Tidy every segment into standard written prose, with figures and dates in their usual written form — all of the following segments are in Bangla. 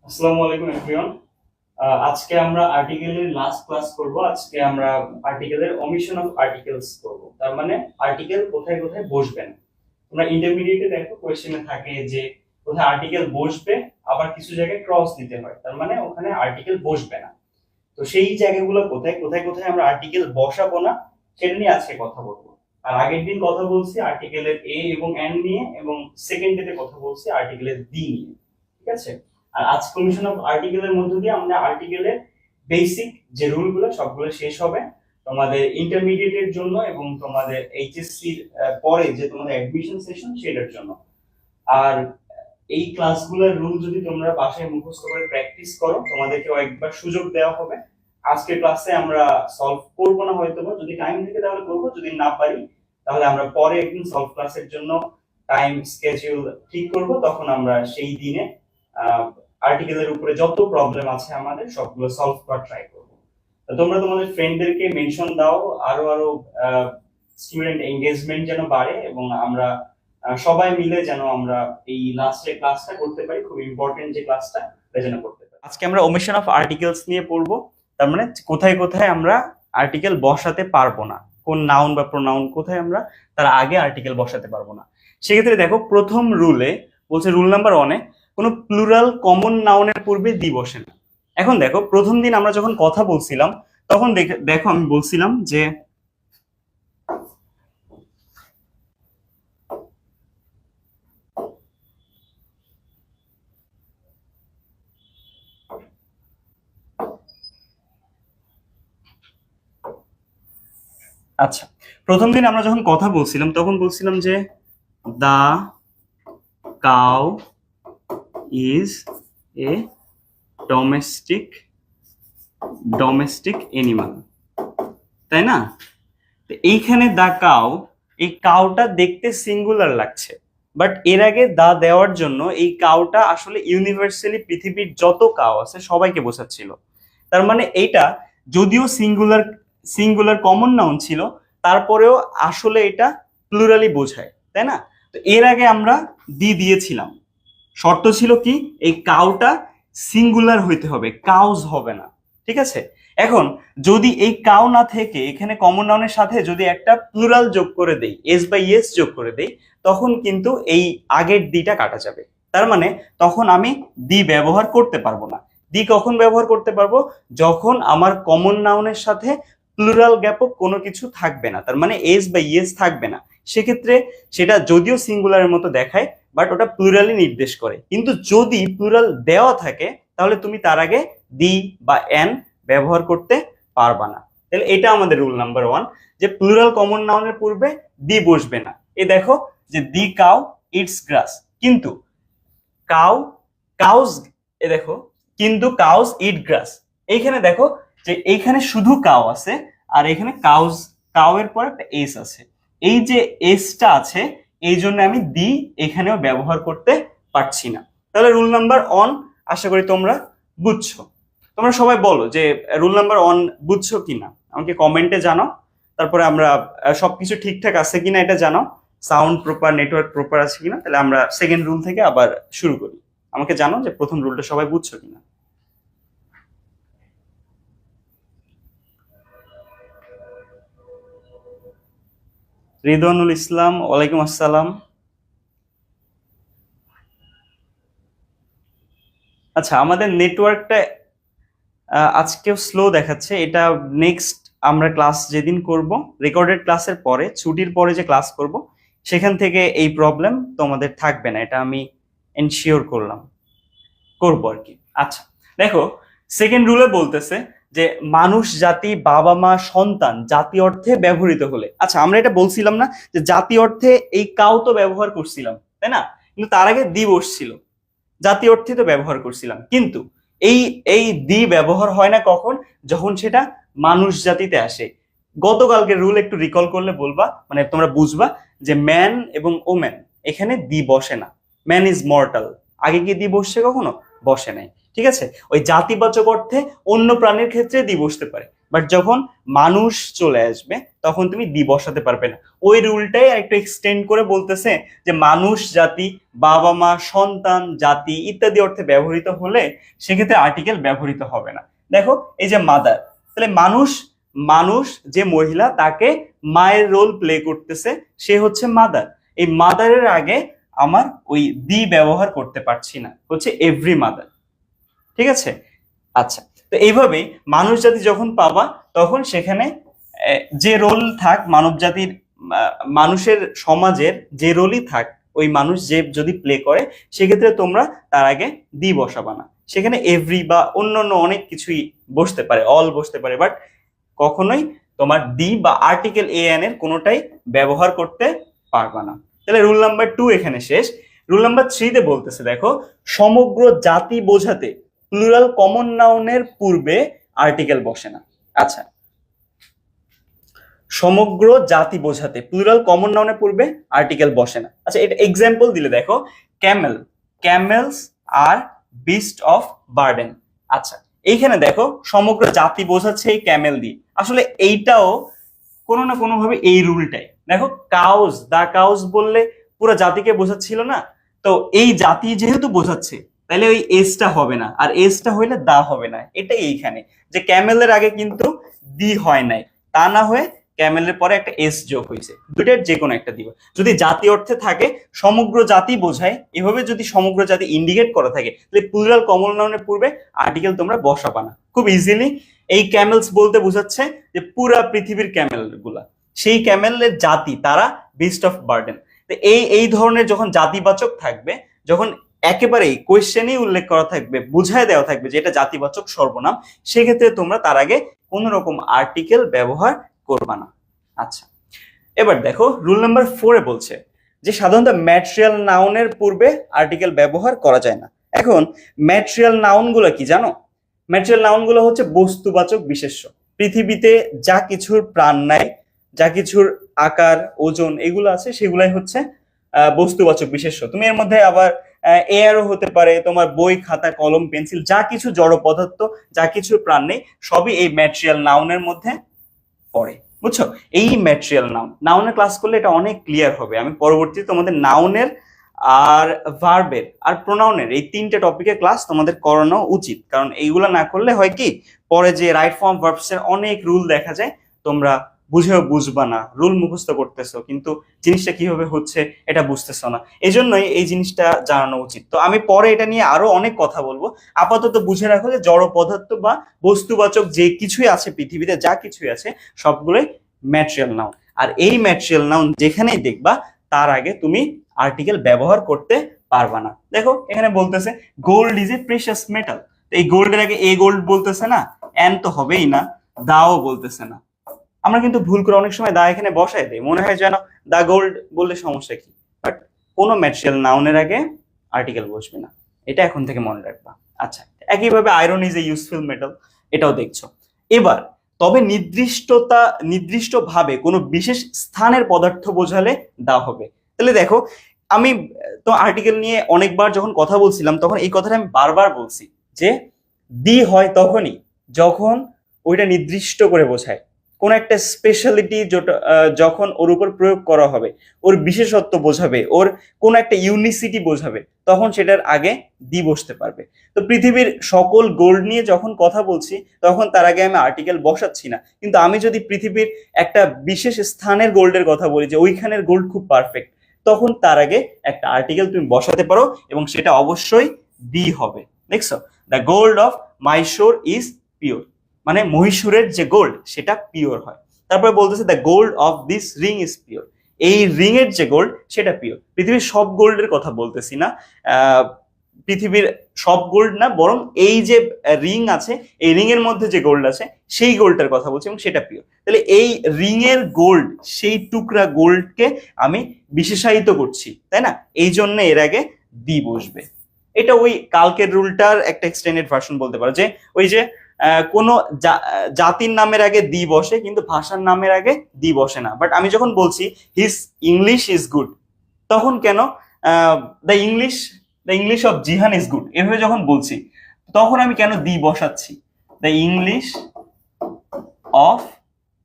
আসসালামু আলাইকুম এভরিওয়ান। আজকে আমরা আর্টিকেলের লাস্ট ক্লাস করব। আজকে আমরা আর্টিকেলের ওমিশন অফ আর্টিকেলস করব। তার মানে আর্টিকেল কোথায় কোথায় বসবে না। তোমরা ইন্টারমিডিয়েটে দেখো কোশ্চেনে থাকে যে কোথায় আর্টিকেল বসবে, আবার কিছু জায়গায় ক্রস দিতে হয়, তার মানে ওখানে আর্টিকেল বসবে না। তো সেই জায়গাগুলো কোথায় কোথায় কোথায় আমরা আর্টিকেল বসাবো না সেটা নিয়ে আজকে কথা বলবো। আর আগের দিন কথা বলছি আর্টিকেলের এ এবং এন নিয়ে, এবং সেকেন্ড ডেতে কথা বলছি আর্টিকেলের ডি নিয়ে। ঠিক আছে। আর আজ কমিশন অফ আর্টিকেলের মধ্য দিয়ে আমরা আর্টিকেলের বেসিক যে রুলগুলো সবগুলো শেষ হবে তোমাদের ইন্টারমিডিয়েটের জন্য এবং তোমাদের এইচএসসি পরে যে তোমাদের অ্যাডমিশন সেশন সেটার জন্য। আর এই ক্লাসগুলোর রুল যদি তোমরা বাসায় মুখস্থ করে প্র্যাকটিস করো তোমাদেরকেও একবার সুযোগ দেওয়া হবে। আজকের ক্লাসে আমরা সলভ করবো না, হয়তো যদি টাইম থাকে তাহলে করবো, যদি না পারি তাহলে আমরা পরে একদিন সলভ ক্লাসের জন্য টাইম স্কেডিউল ঠিক করব, তখন আমরা সেই দিনে আর্টিকেলের উপরে যত প্রবলেম আছে আমাদের সবগুলো সলভ করার ট্রাই করব। তোমরা তোমাদের ফ্রেন্ডদেরকে মেনশন দাও, আরো আরো স্টুডেন্ট এঙ্গেজমেন্ট যেন বাড়ে এবং আমরা সবাই মিলে যেন আমরা এই লাস্টে ক্লাসটা করতে পারি, খুব ইম্পর্টেন্ট যে ক্লাসটা যেন করতে পারি। আজকে আমরা ওমিশন অফ আর্টিকেলস নিয়ে পড়বো। তার মানে কোথায় কোথায় আমরা আর্টিকেল বসাতে পারবো না, কোন নাউন বা প্রোনাউন কোথায় আমরা তার আগে আর্টিকেল বসাতে পারবো না। সেক্ষেত্রে দেখো প্রথম রুলে বলছে, রুল নাম্বার 1 এ কোনো প্লুরাল কমন নাউনের পূর্বে দি বসে না। এখন দেখো প্রথম দিন আমরা যখন কথা বলছিলাম তখন দেখো আমি বলছিলাম যে আচ্ছা, প্রথম দিন আমরা যখন কথা বলছিলাম তখন বলছিলাম যে the cow is a domestic animal, তাই না? তো এইখানে দা কাউ, এই কাউটা দেখতে সিঙ্গুলার লাগছে, বাট এর আগে দা দেওয়ার জন্য এই কাউটা আসলে ইউনিভার্সালি পৃথিবীর যত কাউ আছে সবাইকে বোঝাচ্ছিল। তার মানে এইটা যদিও সিঙ্গুলার সিঙ্গুলার কমন নাউন ছিল, তারপরেও আসলে এটা প্লুরালি বোঝায়, তাই না? তো এর আগে আমরা দিয়েছিলাম, শর্ত ছিল কি এই কাউটা সিঙ্গুলার হইতে হবে, কাউজ হবে না। ঠিক আছে। এখন যদি এই কাউ না থেকে এখানে কমন নাউনের সাথে যদি একটা প্লুরাল যোগ করে দেই, এস বাই এস যোগ করে দেই, তখন কিন্তু এই আগের দিটা কাটা যাবে। তার মানে তখন আমি দি ব্যবহার করতে পারবো না। দি কখন ব্যবহার করতে পারবো? যখন আমার কমন নাউনের সাথে প্লুরাল জ্ঞাপক কোনো কিছু থাকবে না, তার মানে এস বা ইয়েস থাকবে না। সেক্ষেত্রে সেটা যদিও সিঙ্গুলারের মতো দেখায়, বাট ওটা প্লুরালি নির্দেশ করে। কিন্তু যদি প্লুরাল দেওয়া থাকে তাহলে তুমি তার আগে দি বা এন ব্যবহার করতে পারবা না। তাহলে এটা আমাদের রুল নাম্বার 1, যে প্লুরাল কমন নাউনের পূর্বে দি বসবে না। এ দেখো যে দি কাউ ইটস গ্রাস, কিন্তু কাউ কাউজ, এ দেখো কিন্তু কাউজ ইট গ্রাস। এইখানে দেখো যে এইখানে শুধু কাউ আছে আর এখানে কাউজ, কাউ এর পর একটা এস আছে। এই যে এসটা আছে এই জন্য আমি দি এখানেও ব্যবহার করতে পারছি না। তাহলে রুল নাম্বার 1 আশা করি তোমরা বুঝছো। তোমরা সবাই বলো যে রুল নাম্বার 1 বুঝছো কিনা, আমাকে কমেন্টে জানাও। তারপরে আমরা সবকিছু ঠিকঠাক আছে কিনা এটা জানাও, সাউন্ড প্রপার, নেটওয়ার্ক প্রপার আছে কিনা। তাহলে আমরা সেকেন্ড রুল থেকে আবার শুরু করি। আমাকে জানো যে প্রথম রুলটা সবাই বুঝছো কিনা। রিদওয়ানুল ইসলাম, ওয়ালাইকুম আসসালাম। আচ্ছা, আমাদের নেটওয়ার্কটা আজকেও স্লো দেখাচ্ছে। এটা নেক্সট আমরা ক্লাস যেদিন করব, রেকর্ডেড ক্লাসের পরে, ছুটির পরে যে ক্লাস করব সেখান থেকে এই প্রবলেম তোমাদের থাকবে না, এটা আমি এনশিওর করবো আর কি। আচ্ছা দেখো, সেকেন্ড রুলে বলতেছে যে মানুষ, জাতি, বাবা, মা, সন্তান জাতি অর্থে ব্যবহৃত হলে। আচ্ছা, আমরা এটা বলছিলাম না যে জাতি অর্থে এই কাউ তো ব্যবহার করছিলাম, তাই না? কিন্তু তার আগে দি বসছিল, জাতি অর্থে তো ব্যবহার করছিলাম। কিন্তু এই এই দি ব্যবহার হয় না কখন? যখন সেটা মানুষ জাতিতে আসে। গতকালকের রুল একটু রিকল করলে বলবা, মানে তোমরা বুঝবা যে ম্যান এবং ওম্যান এখানে দি বসে না। ম্যান ইজ মর্টাল, আগে কি দি বসছে? কখনো বসে নাই। ঠিক আছে। ওই জাতিবাচক অর্থে অন্য প্রাণীর ক্ষেত্রে দি বসতে পারে, বাট যখন মানুষ চলে আসবে তখন তুমি দি বসাতে পারবে না। ওই রুলটাই একটু এক্সটেন্ড করে বলতেছে যে মানুষ জাতি, বাবা মা, সন্তান, জাতি ইত্যাদি অর্থে ব্যবহৃত হলে সেক্ষেত্রে আর্টিকেল ব্যবহৃত হবে না। দেখো এই যে মাদার, তাহলে মানুষ, মানুষ যে মহিলা তাকে মায়ের রোল প্লে করতেছে সে হচ্ছে মাদার। এই মাদারের আগে আমার ওই দি ব্যবহার করতে পারছি না, হচ্ছে এভরি মাদার। ঠিক আছে? আচ্ছা, তো এইভাবেই মানুষ জাতি যখন পাবা তখন সেখানে যে রোল থাক মানব জাতির, মানুষের সমাজের যে রোলই থাক ওই মানুষ যে যদি প্লে করে সেক্ষেত্রে তোমরা তার আগে দি বসাবা না। সেখানে এভরি বা অন্যান্য অনেক কিছুই বসতে পারে, অল বসতে পারে, বাট কখনোই তোমার দি বা আর্টিকেল এ এন এর কোনোটাই ব্যবহার করতে পারবা না। তাহলে রুল নাম্বার 2 এখানে শেষ। রুল নাম্বার 3 তে বলতেছে দেখো, সমগ্র জাতি বোঝাতে প্লুরাল কমন নাউনের পূর্বে আর্টিকেল বসে না। আচ্ছা, সমগ্র জাতি বোঝাতে প্লুরাল কমন নাউনের পূর্বে আর্টিকেল বসে না। আচ্ছা, এটা এক্সাম্পল দিলে দেখো, camel, camels are beast of burden. আচ্ছা, এইখানে দেখো সমগ্র জাতি বোঝাচ্ছে এই ক্যামেল দিয়ে। আসলে এইটাও কোনো না কোনো ভাবে এই রুলটাই দেখো, কাউজ, দা কাউজ বললে পুরো জাতিকে বোঝাচ্ছিল না? তো এই জাতি যেহেতু বোঝাচ্ছে তাহলে ওই এসটা হবে না, আর এসটা হইলে দা হবে না। এটাই এইখানে যে ক্যামেলের আগে কিন্তু দি হয় নাই, তা না হয়ে ক্যামেলের পরে একটা এস যোগ হয়েছে, দুইটার যে কোনো একটা দিবা। যদি জাতি অর্থে থাকে সমগ্র জাতি বোঝায়, এভাবে যদি সমগ্র জাতি ইন্ডিকেট করা থাকে তাহলে প্লুরাল কমন নাউনের পূর্বে আর্টিকেল তোমরা বসাবা না খুব ইজিলি। এই ক্যামেলস বলতে বোঝাচ্ছে যে পুরা পৃথিবীর ক্যামেল গুলা, সেই ক্যামেলের জাতি তারা বিস্ট অফ বার্ডেন। এই এই ধরনের যখন জাতিবাচক থাকবে, যখন একেবারেই কোয়েশ্চেনেই উল্লেখ করা থাকবে, বুঝায় দেওয়া থাকবে যে এটা জাতিবাচক সর্বনাম, সেক্ষেত্রে তোমরা তার আগে কোন রকম আর্টিকেল ব্যবহার করবা না। আচ্ছা, এবার দেখো রুল নাম্বার 4 এ বলছে যে সাধারণত ম্যাটেরিয়াল নাউনের পূর্বে আর্টিকেল ব্যবহার করা যায় না। এখন ম্যাটেরিয়াল নাউন গুলো কি জানো? ম্যাটেরিয়াল নাউন গুলো হচ্ছে বস্তুবাচক বিশেষ্য। পৃথিবীতে যা কিছুর প্রাণ নাই, যা কিছুর আকার, ওজন এগুলো আছে সেগুলাই হচ্ছে বস্তুবাচক বিশেষ্য। তুমি এর মধ্যে আবার এয়ারও হতে পারে, তোমার বই, খাতা, কলম, পেন্সিল, যা কিছু জড় পদার্থ, যা কিছুর প্রাণ নেই সবই এই ম্যাটেরিয়াল নাউনের মধ্যে পড়ে। বুঝছো? এই ম্যাটেরিয়াল নাউন, নাউনের ক্লাস করলে এটা অনেক ক্লিয়ার হবে। আমি পরবর্তীতে তোমাদের নাউনের আর ভার্বের আর প্রোনাউনের এই 3টে টপিকের ক্লাস তোমাদের করানো উচিত, কারণ এইগুলো না করলে হয় কি পরে যে রাইট ফর্ম ভার্বস এর অনেক রুল দেখা যায়, তোমরা বুঝেও বুঝবা না, রুল মুখস্থ করতেছো কিন্তু জিনিসটা কিভাবে হচ্ছে এটা বুঝতেছো না। এই জন্যই এই জিনিসটা জানানো উচিত। তো আমি পরে এটা নিয়ে আরো অনেক কথা বলবো। আপাতত বুঝে রাখো যে জড় পদার্থ বা বস্তুবাচক যে কিছুই আছে পৃথিবীতে, যা কিছুই আছে সবগুলোই ম্যাটেরিয়াল নাউন। আর এই ম্যাটেরিয়াল নাউন যেখানেই দেখবা তার আগে তুমি আর্টিকেল ব্যবহার করতে পারবা না। দেখো এখানে বলতেছে gold is a precious metal, এই গোল্ডের আগে এ গোল্ড বলতেছে না, এন তো হবেই না, দাও বলতেছে না। আমরা কিন্তু ভুল করে অনেক সময় দা এখানে বসাই দেই, মনে হয় যেন দা গোল্ড বললে সমস্যা কি, বাট কোনো ম্যাটেরিয়াল নাউনের আগে আর্টিকেল বসবে না, এটা এখন থেকে মনে রাখবা। আচ্ছা, একইভাবে iron is a useful metal, এটাও দেখছো। এবার তবে নির্দিষ্টভাবে কোনো বিশেষ স্থানের পদার্থ বোঝালে দা হবে। তাহলে দেখো আমি তো আর্টিকেল নিয়ে অনেকবার যখন কথা বলছিলাম তখন এই কথাটা আমি বারবার বলছি যে দি হয় তখনই যখন ওইটা নির্দিষ্ট করে বোঝায়, কোন একটা স্পেশালিটি যখন ওর উপর প্রয়োগ করা হবে, ওর বিশেষত্ব বোঝাবে, ওর কোন একটা ইউনিসিটি বোঝাবে, তখন সেটার আগে দি বসতে পারবে। তো পৃথিবীর সকল গোল্ড নিয়ে যখন কথা বলছি তখন তার আগে আমি আর্টিকেল বসাচ্ছি না, কিন্তু আমি যদি পৃথিবীর একটা বিশেষ স্থানের গোল্ডের কথা বলি যে ওইখানের গোল্ড খুব পারফেক্ট, তখন তার আগে একটা আর্টিকেল তুমি বসাতে পারো এবং সেটা অবশ্যই দি হবে। দেখছো, the gold of Mysore is pure, মানে মহীশূরের যে গোল্ড সেটা পিওর হয়। তারপরে বলতেছে the gold of this ring is pure, এই রিং এর যে গোল্ড সেটা পিওর। পৃথিবীর সব গোল্ডের কথা বলতেছি না, পৃথিবীর সব গোল্ড না, বরং এই যে রিং আছে এই রিং এর মধ্যে যে গোল্ড আছে সেই গোল্ডের কথা বলছি এবং সেটা পিওর। তাহলে এই রিং এর গোল্ড, সেই টুকরা গোল্ডকে আমি বিশেষায়িত করছি, তাই না? এই জন্য এর আগে দি বসবে। এটা ওই কালকের রুলটার একটা এক্সটেন্ডেড ভার্সন বলতে পারো, যে ওই যে কোনো জাতির নামের আগে দি বসে কিন্তু ভাষার নামের আগে দি বসে না। বাট আমি যখন বলছি হিজ ইংলিশ ইজ গুড, তখন কেন the English of Jihan is good এভাবে যখন বলছি তখন আমি কেন দি বসাচ্ছি? দ্য ইংলিশ অফ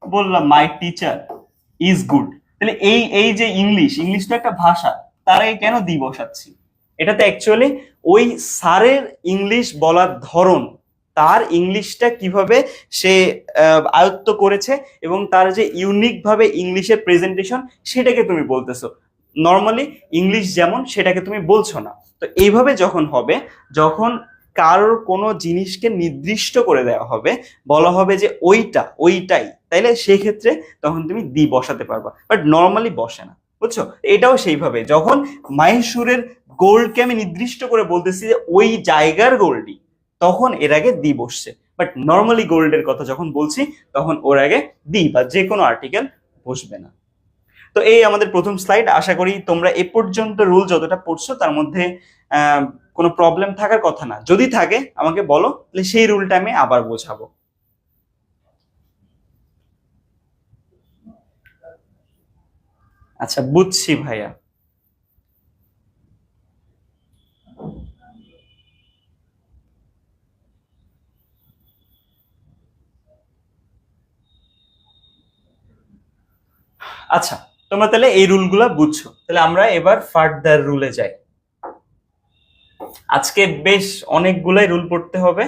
বললাম মাই টিচার ইজ গুড। তাহলে এই এই যে ইংলিশ তো একটা ভাষা, তার আগে কেন দি বসাচ্ছি? এটাতে অ্যাকচুয়ালি ওই স্যারের ইংলিশ বলার ধরন, তার ইংলিশটা কিভাবে সে আয়ত্ত করেছে এবং তার যে ইউনিক ভাবে ইংলিশের প্রেজেন্টেশন, সেটাকে তুমি বলতেছো। নর্মালি ইংলিশ যেমন সেটাকে তুমি বলছো না। তো এইভাবে যখন হবে, যখন কারোর কোনো জিনিসকে নির্দিষ্ট করে দেওয়া হবে, বলা হবে যে ওইটাই, তাইলে সেক্ষেত্রে তখন তুমি দি বসাতে পারবা, বাট নর্মালি বসে না, বুঝছো? এটাও সেইভাবে, যখন মাহেশ্বরের গোল্ডকে আমি নির্দিষ্ট করে বলতেছি যে ওই জায়গার গোল্ডই, তখন এর আগে দি বসছে। বাট নর্মালি গোল্ডের কথা যখন বলছি, তখন ওর আগে দি বা যে কোনো আর্টিকেল বসবে না। তো এই আমাদের প্রথম স্লাইড। আশা করি তোমরা এ পর্যন্ত রুল যতটা পড়ছো তার মধ্যে কোনো প্রবলেম থাকার কথা না। যদি থাকে আমাকে বলো, তাহলে সেই রুলটা আমি আবার বোঝাবো। আচ্ছা, বুঝছি ভাইয়া। আচ্ছা, তোমরা তাহলে এই রুলগুলা বুঝছো, তাহলে আমরা এবার ফার্দার রুলে যাই। আজকে বেশ অনেকগুলাই রুল পড়তে হবে,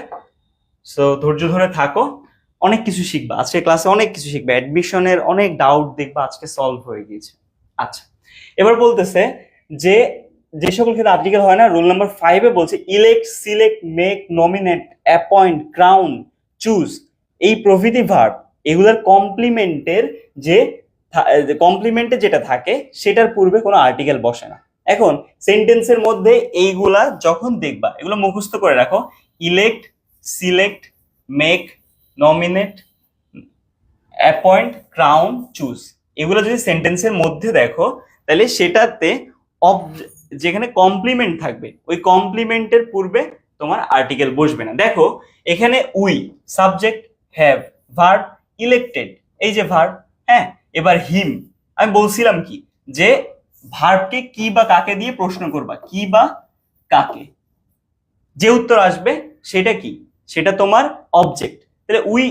সো ধৈর্য ধরে থাকো, অনেক কিছু শিখবা আজকে ক্লাসে, অনেক কিছু শিখবে, অ্যাডমিশনের অনেক ডাউট দেখবা আজকে সলভ হয়ে গিয়েছে। আচ্ছা, এবার বলতেছে যে যে সকল ক্ষেত্রে আর্টিকেল হয় না, রুল নাম্বার 5-এ বলছে elect, select, make, nominate, appoint, crown, choose, এই প্রভৃতি ভার্ব এগুলার কমপ্লিমেন্টের যে কমপ্লিমেন্টে যেটা থাকে সেটার পূর্বে কোনো আর্টিকেল বসে না। এখন সেন্টেন্সের মধ্যে এইগুলা যখন দেখবা, এগুলো মুখস্থ করে রাখো, elect, select, make, nominate, appoint, crown, choose, এগুলো যদি সেন্টেন্সের মধ্যে দেখো, তাহলে সেটাতে যেখানে কমপ্লিমেন্ট থাকবে ওই কমপ্লিমেন্টের পূর্বে তোমার আর্টিকেল বসবে না। দেখো এখানে we, subject, have, verb, elected, এই যে ভার্ব, হ্যাঁ। এবার হিম, আমি বলছিলাম কি যে ভার্বকে কি বা কাকে দিয়ে প্রশ্ন করবা, কি বা কাকে, যে উত্তর আসবে সেটা কি, সেটা তোমার অবজেক্ট। তাহলে উই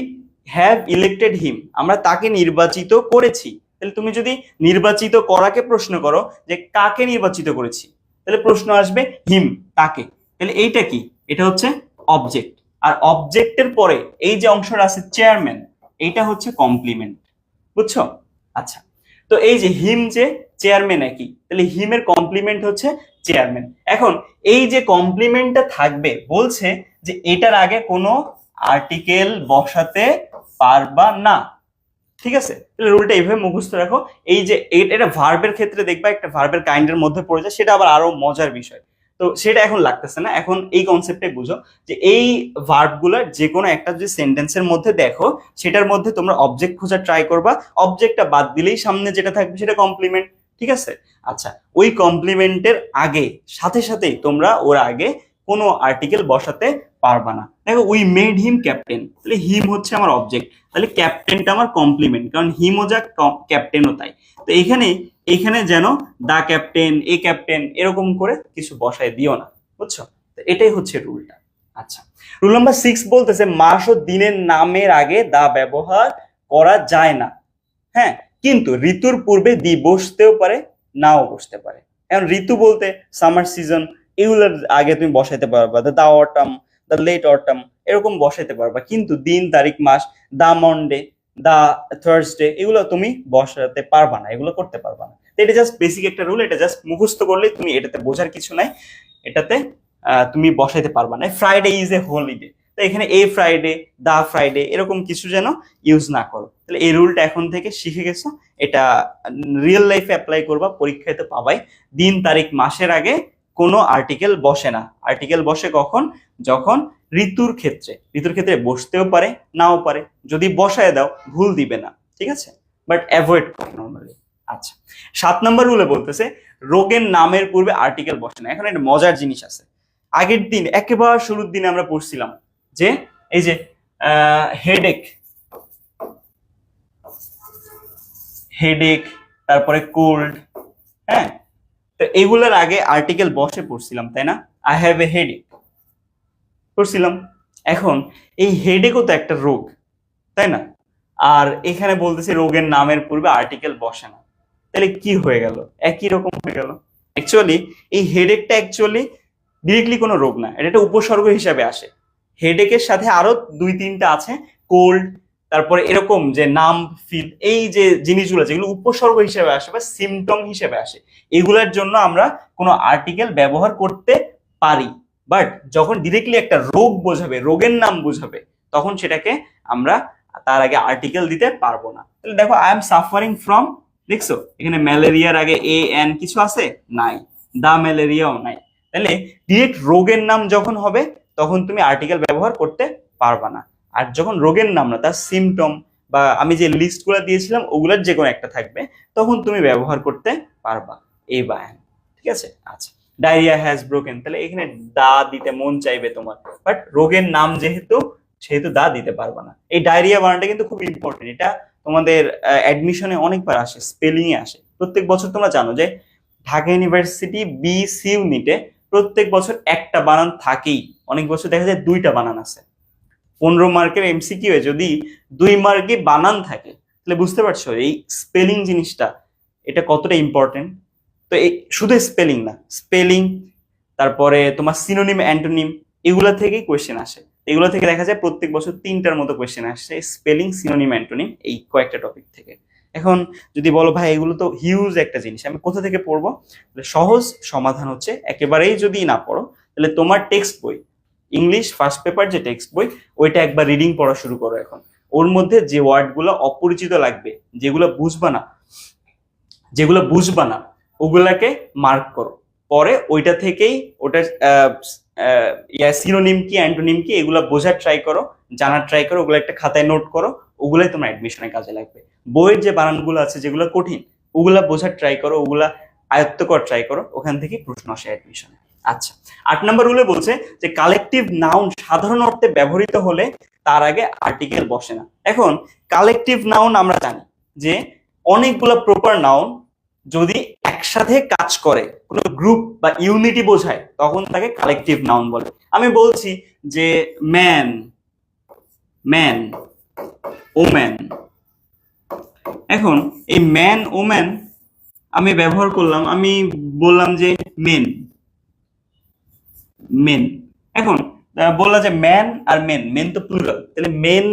হ্যাভ ইলেক্টেড হিম, আমরা তাকে নির্বাচিত করেছি। তাহলে তুমি যদি নির্বাচিত করাকে প্রশ্ন করো যে কাকে নির্বাচিত করেছি, তাহলে প্রশ্ন আসবে হিম, তাকে। তাহলে এইটা কি, এটা হচ্ছে অবজেক্ট। আর অবজেক্টের পরে এই যে অংশটা আছে চেয়ারম্যান, এইটা হচ্ছে কমপ্লিমেন্ট, বুঝছো? আচ্ছা, তো এই যে হিম যে চেয়ারম্যান একই, তাহলে হিমের কমপ্লিমেন্ট হচ্ছে চেয়ারম্যান। এখন এই যে কমপ্লিমেন্টটা থাকবে, বলছে যে এটার আগে কোনো আর্টিকেল বসাতে পারবা না, ঠিক আছে? তাহলে রুলটা এইভাবে মুখস্থ রাখো। এই যে এটা ভার্বের ক্ষেত্রে দেখবা একটা ভার্বের কাইন্ডের মধ্যে পড়ে যায়, সেটা আবার আরো মজার বিষয়, তো সেটা এখন লাগতেছে না। এখন এই কনসেপ্টে বুঝো যে এই ভার্বগুলোর যে কোনো একটা যদি সেন্টেন্সের মধ্যে দেখো, সেটার মধ্যে তোমরা অবজেক্ট খোঁজা ট্রাই করবা, অবজেক্টটা বাদ দিলেই সামনে যেটা থাকবে সেটা কমপ্লিমেন্ট, ঠিক আছে? আচ্ছা, ওই কমপ্লিমেন্টের আগে সাথে সাথেই তোমরা ওর আগে কোনো আর্টিকেল বসাতে পারবা না। দেখো উই মেড হিম ক্যাপ্টেন, তাহলে হিম হচ্ছে আমার অবজেক্ট, তাহলে ক্যাপ্টেনটা আমার কমপ্লিমেন্ট, কারণ হিমও যা ক্যাপ্টেনও তাই। তো এখানে যেন দা ক্যাপ্টেন, এ ক্যাপ্টেন এরকম করে কিছু বসায় দিও না, বুঝছো? তো এটাই হচ্ছে রুলটা। আচ্ছা, রুল নাম্বার 6 বলতেছে মাস ও দিনের নামের আগে দা ব্যবহার করা যায় না, হ্যাঁ, কিন্তু ঋতুর পূর্বে দি বসতেও পারে, নাও বসতে পারে। এখন ঋতু বলতে সামার সিজন, এগুলোর আগে তুমি বসাইতে পারবা দা অটাম, দা লেট অটাম, এরকম বসাইতে পারবা, কিন্তু দিন, তারিখ, মাস, দা মন্ডে, দা থার্সডে, এগুলো তুমি বসাতে পারবা না, এগুলো করতে পারবা না। এটা জাস্ট বেসিক একটা রুল, এটা জাস্ট মুখস্থ করলে তুমি, এটাতে বোঝার কিছু নাই, এটাতে তুমি বসাইতে পারবা না। ফ্রাইডে ইজ এ হলিডে, তো এখানে এ ফ্রাইডে, দা ফ্রাইডে এরকম কিছু যেন ইউজ না করো। তাহলে এই রুলটা এখন থেকে শিখে গেছো, এটা রিয়েল লাইফে অ্যাপ্লাই করবা, পরীক্ষায় তো পাবাই। দিন, তারিখ, মাসের আগে কোনো আর্টিকেল বসে না। আর্টিকেল বসে কখন, যখন ঋতুর ক্ষেত্রে বসতেও পারে, নাও পারে। যদি বসায় দাও ভুল দিবে না, ঠিক আছে? বাট অ্যাভয়েড করো নর্মালি। আচ্ছা, 7 নম্বর রুলে বলতেছে রোগের নামের পূর্বে আর্টিকেল বসে না। এখন একটা মজার জিনিস আছে, আগের দিন একেবারে শুরুর দিনে আমরা পড়ছিলাম যে এই যে হেডেক, তারপরে কোল্ড, হ্যাঁ, তো এগুলোর আগে আর্টিকেল বসে পড়ছিলাম, তাই না? আই হ্যাভ এ হেডেক পড়ছিলাম। এখন এই হেডেকও তো একটা রোগ, তাই না? আর এখানে বলতেছে রোগের নামের পূর্বে আর্টিকেল বসে না, তাহলে কি হয়ে গেল? একই রকম হয়ে গেল। অ্যাকচুয়ালি এই হেডেকটা অ্যাকচুয়ালি ডিরেক্টলি কোনো রোগ না, এটা একটা উপসর্গ হিসাবে আসে। হেডেকের সাথে আরো 2-3টা আছে, কোল্ড, তারপরে এরকম যে নাম ফিল, এই যে জিনিসগুলো যেগুলো উপসর্গ হিসেবে আসে বা সিমটম হিসেবে আসে, এগুলোর জন্য আমরা কোনো আর্টিকেল ব্যবহার করতে পারি। বাট যখন ডিরেক্টলি একটা রোগ বোঝাবে, রোগের নাম বোঝাবে, তখন সেটাকে আমরা তার আগে আর্টিকেল দিতে পারবো না। তাহলে দেখো আই এম সাফারিং ফ্রম, দেখছো এখানে ম্যালেরিয়ার আগে এ এন কিছু আছে? নাই। দা ম্যালেরিয়াও নাই। তাহলে ডিরেক্ট রোগের নাম যখন হবে তখন তুমি আর্টিকেল ব্যবহার করতে পারবা না। আর যখন রোগের নাম না, তার সিমটম বা আমি যে লিস্টগুলো দিয়েছিলাম ওগুলোর যে কোনো একটা থাকবে, তখন তুমি ব্যবহার করতে পারবা এ বা এন। ঠিক আছে? আচ্ছা, ডায়রিয়া হ্যাজ ব্রোকেন, তাহলে এখানে দা দিতে মন চাইবে তোমার, বাট রোগের নাম যেহেতু, সেহেতু দা দিতে পারবা না। এই ডায়রিয়া বানানটা কিন্তু খুব ইম্পর্টেন্ট, এটা তোমাদের অ্যাডমিশনে অনেকবার আসে, স্পেলিং এ আসে। প্রত্যেক বছর তোমরা জানো যে ঢাকা ইউনিভার্সিটি বিসি ইউনিটে প্রত্যেক বছর একটা বানান থাকেই, অনেক বছর দেখা যায় 2টা বানান আছে। 15 মার্কের এমসিকিউ এ যদি 2 মার্কে বানান থাকে, তাহলে বুঝতে পারছো এই স্পেলিং জিনিসটা এটা কতটা ইম্পর্টেন্ট। তো এই শুধু স্পেলিং না, স্পেলিং, তারপরে তোমার সিনোনিম অ্যান্টোনিম, এগুলা থেকেই কোয়েশ্চেন আসে। এগুলো থেকে দেখা যায় প্রত্যেক বছর 3টার মতো কোয়েশ্চেন আসছে স্পেলিং, সিনোনিম, অ্যান্টোনিম, এই কয়েকটা টপিক থেকে। এখন যদি বলো ভাই এগুলো তো হিউজ একটা জিনিস, আমি কোথা থেকে পড়বো? সহজ সমাধান হচ্ছে, একেবারেই যদি না পড়ো তাহলে তোমার টেক্সট বই, ইংলিশ ফার্স্ট পেপার যে টেক্সট বই, ওইটা একবার রিডিং পড়া শুরু করো এখন। ওর মধ্যে যে ওয়ার্ডগুলো অপরিচিত লাগবে, যেগুলো বুঝবা না, ওগুলাকে মার্ক করো। পরে ওইটা থেকেই ওটা সিনোনিম কি অ্যান্টোনিম কি এগুলো বোঝার ট্রাই করো, জানার ট্রাই করো, ওগুলো একটা খাতায় নোট করো, ওগুলাই তোমার অ্যাডমিশনে কাজে লাগবে। বইয়ের যে বানানগুলো আছে যেগুলো কঠিন, ওগুলা বোঝার ট্রাই করো, ওগুলা আয়ত্ত করার ট্রাই করো, ওখান থেকে প্রশ্ন আসে অ্যাডমিশনে। আচ্ছা, 8 নম্বর রুলে বলছে যে কালেকটিভ নাউন সাধারণ অর্থে ব্যবহৃত হলে তার আগে আর্টিকেল বসে না। এখন কালেকটিভ নাউন আমরা জানি যে অনেকগুলো প্রপার নাউন যদি একসাথে কাজ করে, কোনো গ্রুপ বা ইউনিটি বোঝায়, তখন তাকে কালেকটিভ নাউন বলে। আমি বলছি যে ম্যান, ম্যান, ওম্যান। এখন এই ম্যান ওম্যান আমি ব্যবহার করলাম, আমি বললাম যে মেন, মেন। এখন বললাম যে ম্যান আর মেন, মেন তো প্লুরাল, তাহলে মেন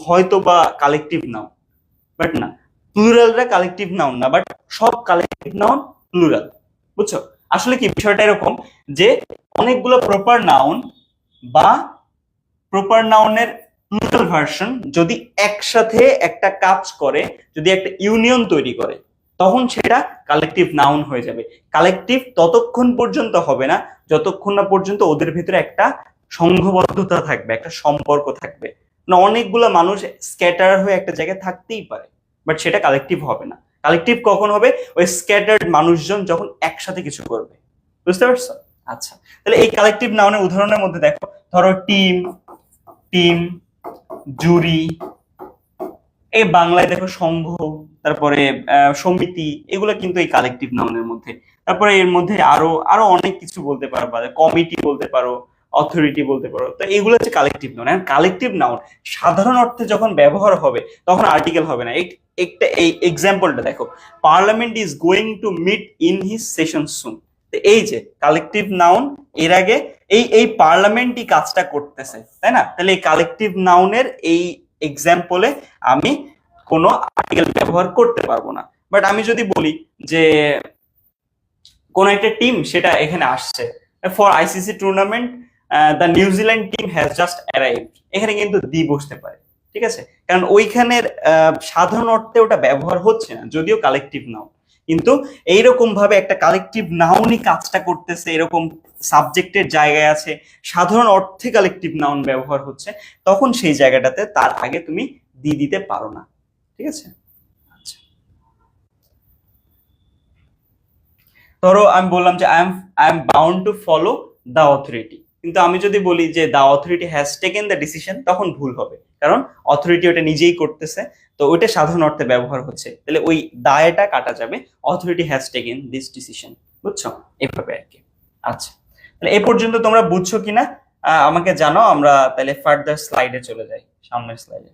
হয়তো বা কালেকটিভ নাউন, বাট না, প্লুরালরা কালেকটিভ নাউন না, বাট সব কালেকটিভ নাউন প্লুরাল। বুঝছো? আসলে কি বিষয়টা এরকম যে অনেকগুলো প্রপার নাউন বা প্রপার নাউনের প্লুরাল ভার্সন যদি একসাথে একটা কাজ করে, যদি একটা ইউনিয়ন তৈরি করে, তখন সেটা কালেকটিভ নাউন হয়ে যাবে। কালেকটিভ ততক্ষণ পর্যন্ত হবে না যতক্ষণ না পর্যন্ত ওদের ভিতরে একটা সংঘবদ্ধতা থাকবে, একটা সম্পর্ক থাকবে। না, অনেকগুলো মানুষ স্ক্যাটার হয়ে একটা জায়গায় থাকতেই পারে, বাট সেটা কালেকটিভ হবে না। কালেকটিভ কখন হবে? ওই স্ক্যাটার্ড মানুষজন যখন একসাথে কিছু করবে। বুঝতে পারছো? আচ্ছা, তাহলে এই কালেকটিভ নাউনের উদাহরণের মধ্যে দেখো, ধরো টিম, টিম, জুরি, এই বাংলায় দেখো সংঘ, তারপরে সমিতি, এগুলো কিন্তু এই কালেকটিভ নাউনের মধ্যে। তারপরে এর মধ্যে আরো আরো অনেক কিছু বলতে পারো, কমিটি বলতে পারো, অথরিটি বলতে পারো। তো এগুলো হচ্ছে কালেকটিভ নাউন। কালেকটিভ নাউন সাধারণ অর্থে যখন ব্যবহার হবে তখন আর্টিকেল হবে না। একটা এই এক্সাম্পলটা দেখো, parliament is going to meet in his session soon. এই যে কালেকটিভ নাউন, এর আগে এই এই পার্লামেন্টই কাজটা করতেছে, তাই না? তাহলে এই কালেকটিভ নাউনের এই এক্সাম্পলে আমি কোনো আর্টিকেল ব্যবহার করতে পারবো না। বাট আমি যদি বলি যে কোন একটা টিম সেটা এখানে আসছে, for ICC tournament the New Zealand team has just arrived, এখানে কিন্তু দি বসতে পারে। ঠিক আছে? কারণ ওইখানের সাধারণ অর্থে ওটা ব্যবহার হচ্ছে না, যদিও কালেকটিভ নাউন, কিন্তু এইরকম ভাবে একটা কালেকটিভ নাউনই কাজটা করতেছে, এরকম সাবজেক্টের জায়গায় আছে, সাধারণ অর্থে কালেকটিভ নাউন ব্যবহার হচ্ছে, তখন সেই জায়গাটাতে তার আগে তুমি দি দিতে পারো না। ঠিক আছে? আচ্ছা, ধরো আমি বললাম যে I am bound to follow the authority, কিন্তু আমি যদি বলি যে the authority has taken the decision, তখন ভুল হবে, কারণ অথরিটি ওটা নিজেই করতেছে, তো ওইটা সাধারণ অর্থে ব্যবহার হচ্ছে, তাহলে ওই দায়টা কাটা যাবে, authority has taken this decision. বুঝছো? এভাবে আর কি। আচ্ছা, তাহলে এই পর্যন্ত তোমরা বুঝছো কিনা আমাকে জানো, আমরা তাহলে ফার্দার স্লাইডে চলে যাই, সামনের স্লাইডে।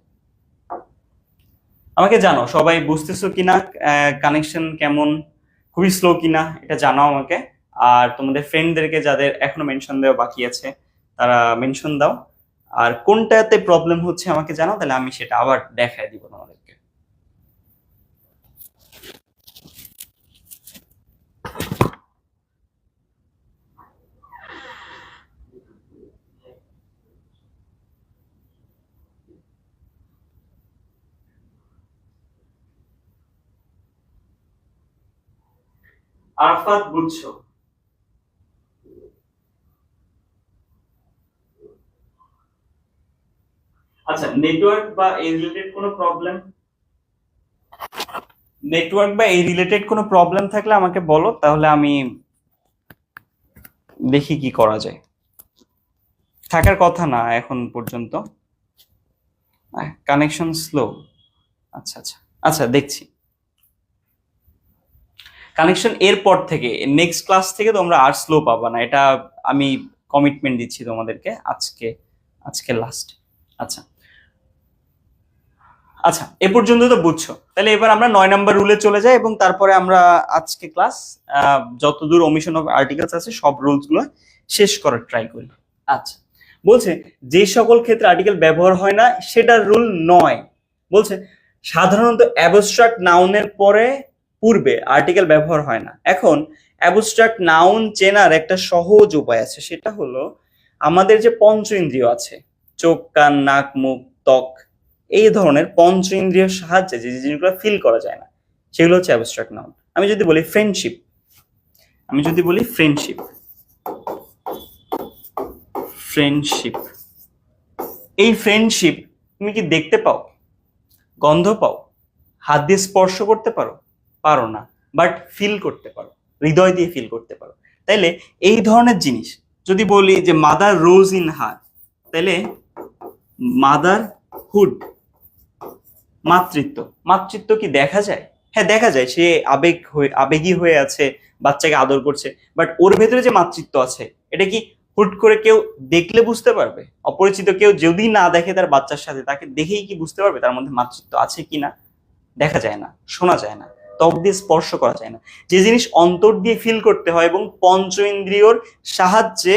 আমাকে জানো সবাই বুঝতেছো কিনা, কানেকশন কেমন, খুবই স্লো কিনা এটা জানাও আমাকে। আর তোমাদের ফ্রেন্ডদেরকে যাদের এখনো মেনশন দেওয়া বাকি আছে তারা মেনশন দাও। আর কোনটাতে প্রবলেম হচ্ছে আমাকে জানাও, তাহলে আমি সেটা আবার দেখায় দিব তোমাদেরকে। আরফাত বুঝছো? আচ্ছা, নেটওয়ার্ক বা এই রিলেটেড কোনো প্রবলেম, নেটওয়ার্ক বা এই রিলেটেড কোনো প্রবলেম থাকলে আমাকে বলো, তাহলে আমি দেখি কি করা যায়। থাকার কথা না এখন পর্যন্ত, কানেকশন স্লো। আচ্ছা আচ্ছা আচ্ছা, দেখছি। কানেকশন এর পর থেকে নেক্সট ক্লাস থেকে তোমরা আর স্লো পাবা না, এটা আমি কমিটমেন্ট দিচ্ছি তোমাদেরকে আজকে, আজকে লাস্ট। আচ্ছা আচ্ছা, এ পর্যন্ত তো বুঝছো, তাহলে এবার আমরা 9 নম্বর রুলে চলে যাই এবং তারপরে আমরা আজকে ক্লাস যতদূর ওমিশন অফ আর্টিকেলস আছে সব রুলস গুলো শেষ করার ট্রাই করি। আচ্ছা, বলছে যে সকল ক্ষেত্রে আর্টিকেল ব্যবহার হয় না সেটা রুল 9। বলছে সাধারণত অ্যাবস্ট্রাক্ট নাউনের পরে পূর্বে আর্টিকেল ব্যবহার হয় না। এখন অ্যাবস্ট্রাক্ট নাউন চেনার একটা সহজ উপায় আছে, সেটা হলো আমাদের যে পঞ্চ ইন্দ্রিয় আছে, চোখ, কান, নাক, মুখ, ত্বক, এই ধরনের পঞ্চ ইন্দ্রিয়ের সাহায্যে যে জিনিসগুলো ফিল করা যায় না সেগুলো হচ্ছে অ্যাবস্ট্রাক্ট নাউন। আমি যদি বলি ফ্রেন্ডশিপ, আমি যদি বলি ফ্রেন্ডশিপ, ফ্রেন্ডশিপ, এই ফ্রেন্ডশিপ তুমি কি দেখতে পাও, গন্ধ পাও, হাত দিয়ে স্পর্শ করতে পারো? পারো না, বাট ফিল করতে পারো, হৃদয় দিয়ে ফিল করতে পারো। তাইলে এই ধরনের জিনিস যদি বলি যে মাদার রোজ ইন হার, তাইলে মাদার হুড, মাতৃত্ব, মাতৃত্ব কি দেখা যায়? হ্যাঁ দেখা যায়, সে আবেগী হয়ে আছে, বাচ্চাকে আদর করছে, বাট ওর ভেতরে যে মাতৃত্ব আছে এটা কি হুট করে কেউ দেখলে বুঝতে পারবে? অপরিচিত কেউ যদি না দেখে তার বাচ্চার সাথে, তাকে দেখেই কি বুঝতে পারবে তার মধ্যে মাতৃত্ব আছে কিনা? দেখা যায় না, শোনা যায় না, ত্বক দিয়ে স্পর্শ করা যায় না। যে জিনিস অন্তর দিয়ে ফিল করতে হয় এবং পঞ্চ ইন্দ্রিয়র সাহায্যে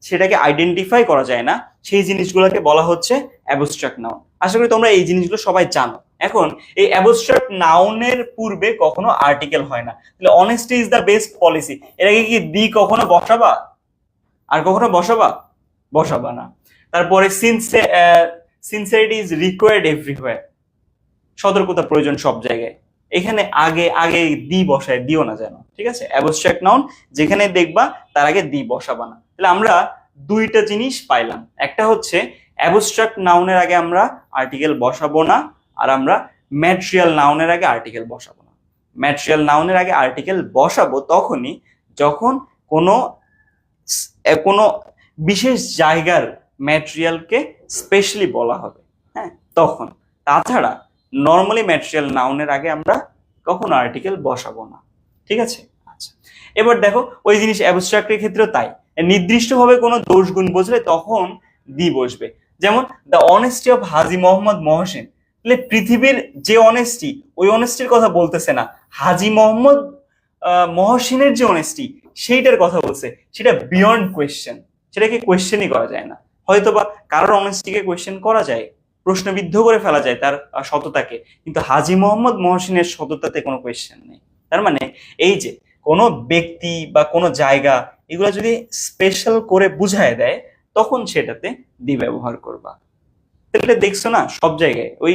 সেটাকে আইডেন্টিফাই করা যায় না, সেই জিনিসগুলোকে বলা হচ্ছে অ্যাবস্ট্রাক্ট নাউন। আশা করি তোমরা এই জিনিসগুলো সবাই জানো। এখন এই অ্যাবস্ট্রাক্ট নাউনের পূর্বে কখনো আর্টিকেল হয় না, তাহলে honesty is the best policy, এটাকে কি দি কখনো বসাবা? আর কখনো বসাবা? বসাবা না। তারপরে সিনসিয়ারিটি ইজ রিকোয়ার্ড এভরিওয়্যার, সতর্কতা প্রয়োজন সব জায়গায়, এখানে আগে আগে দি বসায় দিও না যেন, ঠিক আছে? অ্যাবস্ট্রাক্ট নাউন যেখানে দেখবা তার আগে দি বসাবা না। তাহলে আমরা দুইটা জিনিস পাইলাম, একটা হচ্ছে অ্যাবস্ট্রাক্ট নাউনের আগে আমরা আর্টিকেল বসাবো না, আর আমরা ম্যাটেরিয়াল নাউনের আগে আর্টিকেল বসাবো না। ম্যাটেরিয়াল নাউনের আগে আর্টিকেল বসাবো তখনই যখন কোনো কোনো বিশেষ জায়গার ম্যাটেরিয়ালকে স্পেশালি বলা হবে, হ্যাঁ তখন। তাছাড়া নর্মালি ম্যাটেরিয়াল নাউনের আগে আমরা কখনো আর্টিকেল বসাবো না, ঠিক আছে? আচ্ছা, এবার দেখো ওই জিনিস অ্যাবস্ট্রাক্টের ক্ষেত্রেও তাই, নির্দিষ্টভাবে কোনো দোষ গুণ বুঝলে তখন দি বসবে। যেমন the honesty of Haji Mohammad Mohsin, তাহলে পৃথিবীর যে অনেস্টি, ওই অনেস্টির কথা বলতেছে না, হাজী মোহাম্মদ মহসিনের যে অনেস্টি সেইটার কথা বলছে, সেটা বিয়ন্ড কোয়েশ্চেন, সেটাকে কোয়েশ্চেনই করা যায় না। হয়তোবা কারোর অনেস্টিকে কোয়েশ্চেন করা যায়, প্রশ্নবিদ্ধ করে ফেলা যায় তার সততাকে, কিন্তু হাজী মোহাম্মদ মহসিনের সততাতে কোনো কোয়েশ্চেন নেই। তার মানে এই যে কোনো ব্যক্তি বা কোনো জায়গা এগুলো যদি স্পেশাল করে বুঝায় দেয় তখন সেটাতে দি ব্যবহার করবা। তাহলে দেখছো না সব জায়গায় ওই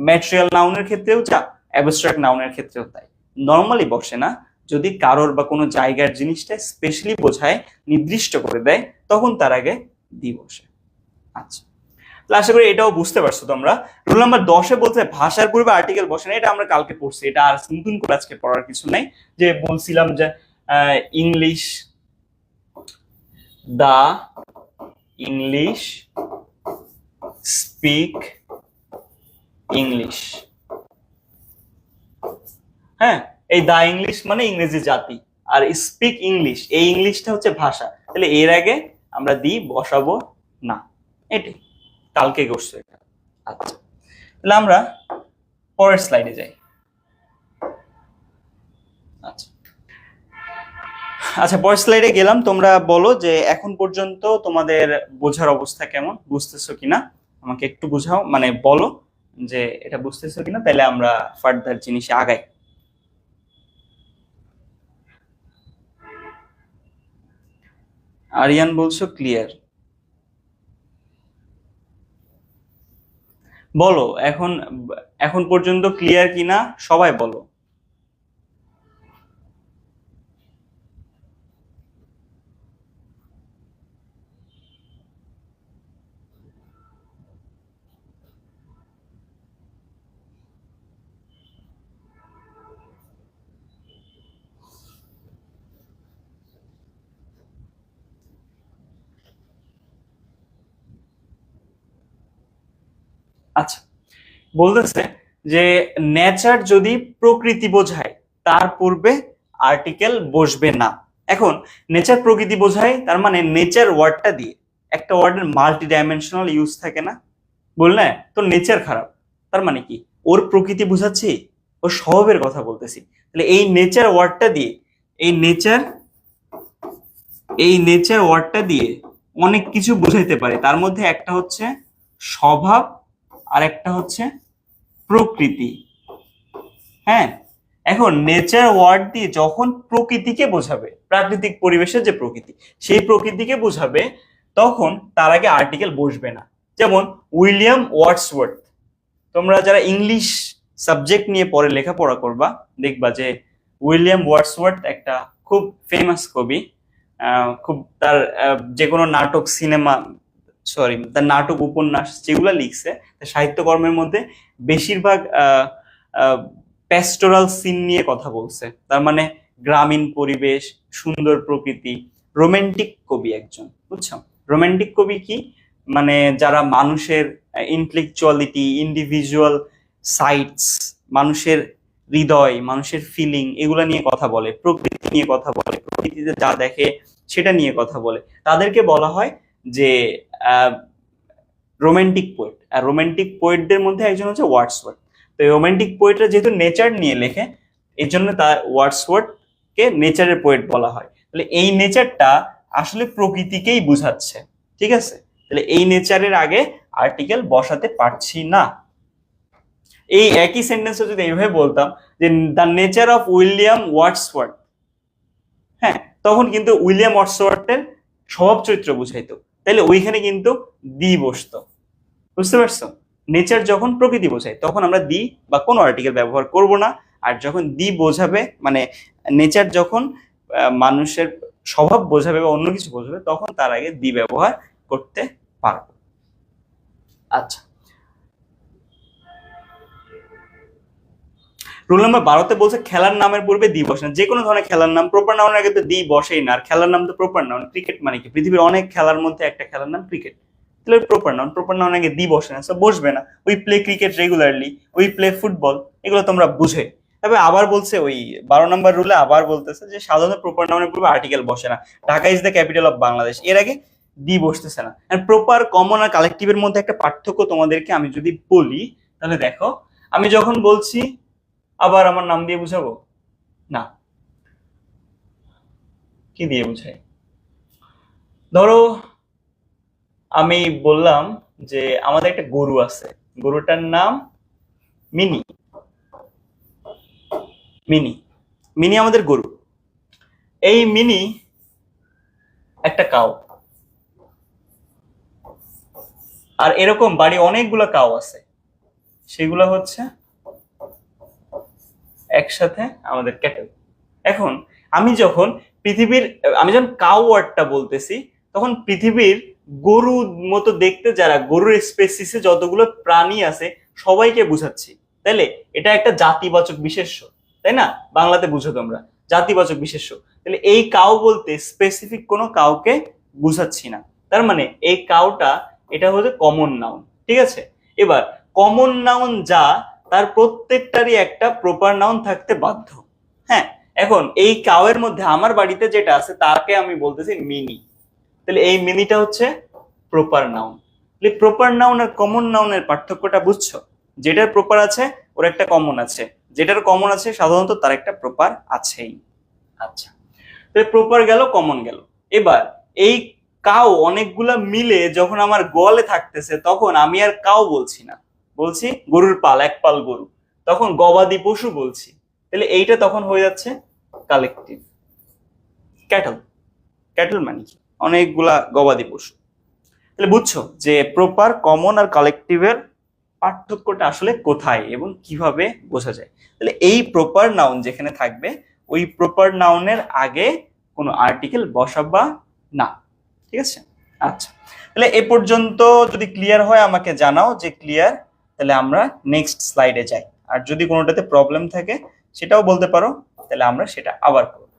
ম্যাটেরিয়াল নাউনের ক্ষেত্রেও যা, অ্যাবস্ট্রাক্ট নাউনের ক্ষেত্রেও তাই, নর্মালি বসে না। যদি কারোর বা কোনো জায়গার জিনিসটা স্পেশালি বোঝায়, নির্দিষ্ট করে দেয়, তখন তার আগে দি বসে। আচ্ছা, আশা করি এটাও বুঝতে পারছো তোমরা। রুল নাম্বার 10-এ বলছে ভাষার পূর্বে আর্টিকেল বসে না, এটা আমরা কালকে পড়ছি, এটা আর নতুন করে আজকে পড়ার কিছু নাই। যে বলছিলাম যে English, the English speak English, হ্যাঁ এই দা ইংলিশ মানে ইংরেজি জাতি, আর স্পিক ইংলিশ এই ইংলিশটা হচ্ছে ভাষা, তাহলে এর আগে আমরা দি বসাবো না, এটাই কালকে করছো এটা। আচ্ছা, তাহলে আমরা পরের স্লাইডে যাই। আচ্ছা আচ্ছা, পরের স্লাইডে গেলাম। তোমরা বলো যে এখন পর্যন্ত তোমাদের বোঝার অবস্থা কেমন, বুঝতেছো কিনা আমাকে একটু বুঝাও, মানে বলো যে এটা বুঝতেছো কিনা, তাহলে আমরা ফার্দার জিনিসে আগাই। আরিয়ান বলছো ক্লিয়ার। বলো এখন, এখন পর্যন্ত ক্লিয়ার কিনা সবাই বলো। আচ্ছা, বলতেছে যে নেচার যদি প্রকৃতি বোঝায় তার পূর্বে আর্টিকেল বসবে না। এখন নেচার প্রকৃতি বোঝায়, তার মানে নেচার ওয়ার্ডটা দিয়ে একটা ওয়ার্ডের মাল্টি ডাইমেনশনাল ইউজ থাকে না, বললে তো নেচার খারাপ, তার মানে কি ওর প্রকৃতি বোঝাচ্ছি, ওর স্বভাবের কথা বলতেছি। তাহলে এই নেচার ওয়ার্ডটা দিয়ে, এই নেচার, এই নেচার ওয়ার্ডটা দিয়ে অনেক কিছু বোঝাইতে পারে। তার মধ্যে একটা হচ্ছে স্বভাব আর একটা হচ্ছে প্রকৃতি। হ্যাঁ, এখন নেচার ওয়ার্ড দিয়ে যখন প্রকৃতিকে বোঝাবে, প্রাকৃতিক পরিবেশের যে প্রকৃতি, সেই প্রকৃতিকে বোঝাবে, তখন তার আগে আর্টিকেল বসবে না। যেমন উইলিয়াম ওয়ার্ডসওয়ার্থ, তোমরা যারা ইংলিশ সাবজেক্ট নিয়ে পরে লেখাপড়া করবা দেখবা যে উইলিয়াম ওয়ার্ডসওয়ার্থ একটা খুব ফেমাস কবি। খুব তার যে কোনো নাটক, সিনেমা, সরি, তার নাটক, উপন্যাস যেগুলা লিখছে, তার সাহিত্যকর্মের মধ্যে বেশিরভাগ প্যাস্টোরাল সিন নিয়ে কথা বলছে। তার মানে গ্রামীণ পরিবেশ, সুন্দর প্রকৃতি, রোমান্টিক কবি একজন, বুঝছো? রোমান্টিক কবি কি মানে যারা মানুষের ইন্টেলেকচুয়ালিটি, ইন্ডিভিজুয়াল সাইটস, মানুষের হৃদয়, মানুষের ফিলিং, এগুলা নিয়ে কথা বলে, প্রকৃতি নিয়ে কথা বলে, প্রকৃতিতে যা দেখে সেটা নিয়ে কথা বলে, তাদেরকে বলা হয় যে রোমান্টিক পোয়েট। আর রোমান্টিক পোয়েটদের মধ্যে একজন হচ্ছে ওয়ার্ডসওয়ার্থ। তো রোমান্টিক পোয়েটরা যেহেতু নেচার নিয়ে লেখে, এই জন্য তার ওয়ার্ডসওয়ার্থকে নেচারের পোয়েট বলা হয়। তাহলে এই নেচারটা আসলে প্রকৃতিকেই বুঝাচ্ছে, ঠিক আছে? তাহলে এই নেচারের আগে আর্টিকেল বসাতে পারছি না। এই একই সেন্টেন্সে যদি এইভাবে বলতাম যে the nature of William Wordsworth, হ্যাঁ, তখন কিন্তু উইলিয়াম ওয়ার্ডসওয়ার্থের স্বভাব চরিত্র বুঝাইতো, তাহলে ওইখানে কিন্তু দি বসতো। বুঝতে পারছো? নেচার যখন প্রকৃতি বোঝায় তখন আমরা দি বা কোনো আর্টিকেল ব্যবহার করব না। আর যখন দি বোঝাবে, মানে নেচার যখন মানুষের স্বভাব বোঝাবে বা অন্য কিছু বোঝাবে, তখন তার আগে দি ব্যবহার করতে পারবো। আচ্ছা, রুল নাম্বার 12তে বলছে খেলার নামের পূর্বে দি বসে না। যে কোনো ধরনের খেলার নাম প্রপার নাউনের আগে তো দি বসেই না। আর খেলার নাম তো প্রপার নাউন। ক্রিকেট মানে কি? পৃথিবীর অনেক খেলার মধ্যে একটা খেলার নাম ক্রিকেট, তাহলে প্রপার নাউন, প্রপার নাউন আগে দি বসে না, সো বসবে না। We play cricket regularly, we play football, এগুলো তোমরা বুঝে। তবে আবার বলছে ওই 12 নম্বর রুলে আবার বলতেছে যে সাধারণত প্রপার নাউনের পূর্বে আর্টিকেল বসে না। Dhaka is the capital of Bangladesh, এর আগে দি বসতেছে না। আর প্রপার, কমন আর কালেকটিভের মধ্যে একটা পার্থক্য তোমাদেরকে আমি যদি বলি, তাহলে দেখো, আমি যখন বলছি আবার আমার নাম দিয়ে বুঝাবো না, কি দিয়ে বুঝাই? ধরো আমি বললাম যে আমাদের একটা গরু আছে, গরুটার নাম মিনি। মিনি, মিনি আমাদের গরু। এই মিনি একটা কাউ, আর এরকম বাড়ি অনেকগুলো কাউ আছে, সেগুলো হচ্ছে একসাথে আমাদের ক্যাটেল। এখন আমি যখন পৃথিবীর, আমি যখন কাউ ওয়ার্ডটা বলতেছি, তখন পৃথিবীর গরুর মতো দেখতে যারা, গরুর স্পেসিসে যতগুলো প্রাণী আছে সবাইকে বুঝাচ্ছি। তাইলে এটা একটা জাতিবাচক বিশেষ্য, তাই না? বাংলাতে বুঝো তোমরা, জাতিবাচক বিশেষ্য। তাহলে এই কাউ বলতে স্পেসিফিক কোনো কাউকে বুঝাচ্ছি না। তার মানে এই কাউটা, এটা হচ্ছে কমন নাউন, ঠিক আছে? এবার কমন নাউন যা, তার প্রত্যেকটারই একটা প্রপার নাউন থাকতে বাধ্য। হ্যাঁ, এখন এই কাউয়ের মধ্যে আমার বাড়িতে যেটা আছে তাকে আমি বলতেছি মিনি, তাহলে এই মিনিটা হচ্ছে প্রপার নাউন। প্রপার নাউন আর কমন নাউনের পার্থক্যটা বুঝছো? যেটার প্রপার আছে ওর একটা কমন আছে, যেটার কমন আছে সাধারণত তার একটা প্রপার আছেই। আচ্ছা, তো প্রপার গেল, কমন গেল। এবার এই কাউ অনেকগুলা মিলে যখন আমার গোয়ালে থাকতেছে তখন আমি আর কাউ বলছি না, বলছি গরুর পাল, এক পাল গরু, তখন গবাদি পশু বলছি। তাহলে এইটা তখন হয়ে যাচ্ছে কালেকটিভ। ক্যাটল, ক্যাটল মানে কি? অনেকগুলা গবাদি পশু। তাহলে বুঝছো যে প্রপার, কমন আর কালেকটিভের পার্থক্যটা আসলে কোথায় এবং কিভাবে বোঝা যায়। তাহলে এই প্রপার নাউন যেখানে থাকবে ওই প্রপার নাউনের আগে কোনো আর্টিকেল বসাবা না, ঠিক আছে? আচ্ছা, তাহলে এ পর্যন্ত যদি ক্লিয়ার হয় আমাকে জানাও যে ক্লিয়ার, তাহলে আমরা নেক্সট স্লাইডে যাই। আর যদি কোনোটাতে প্রবলেম থাকে সেটাও বলতে পারো, তাহলে আমরা সেটা আবার করব।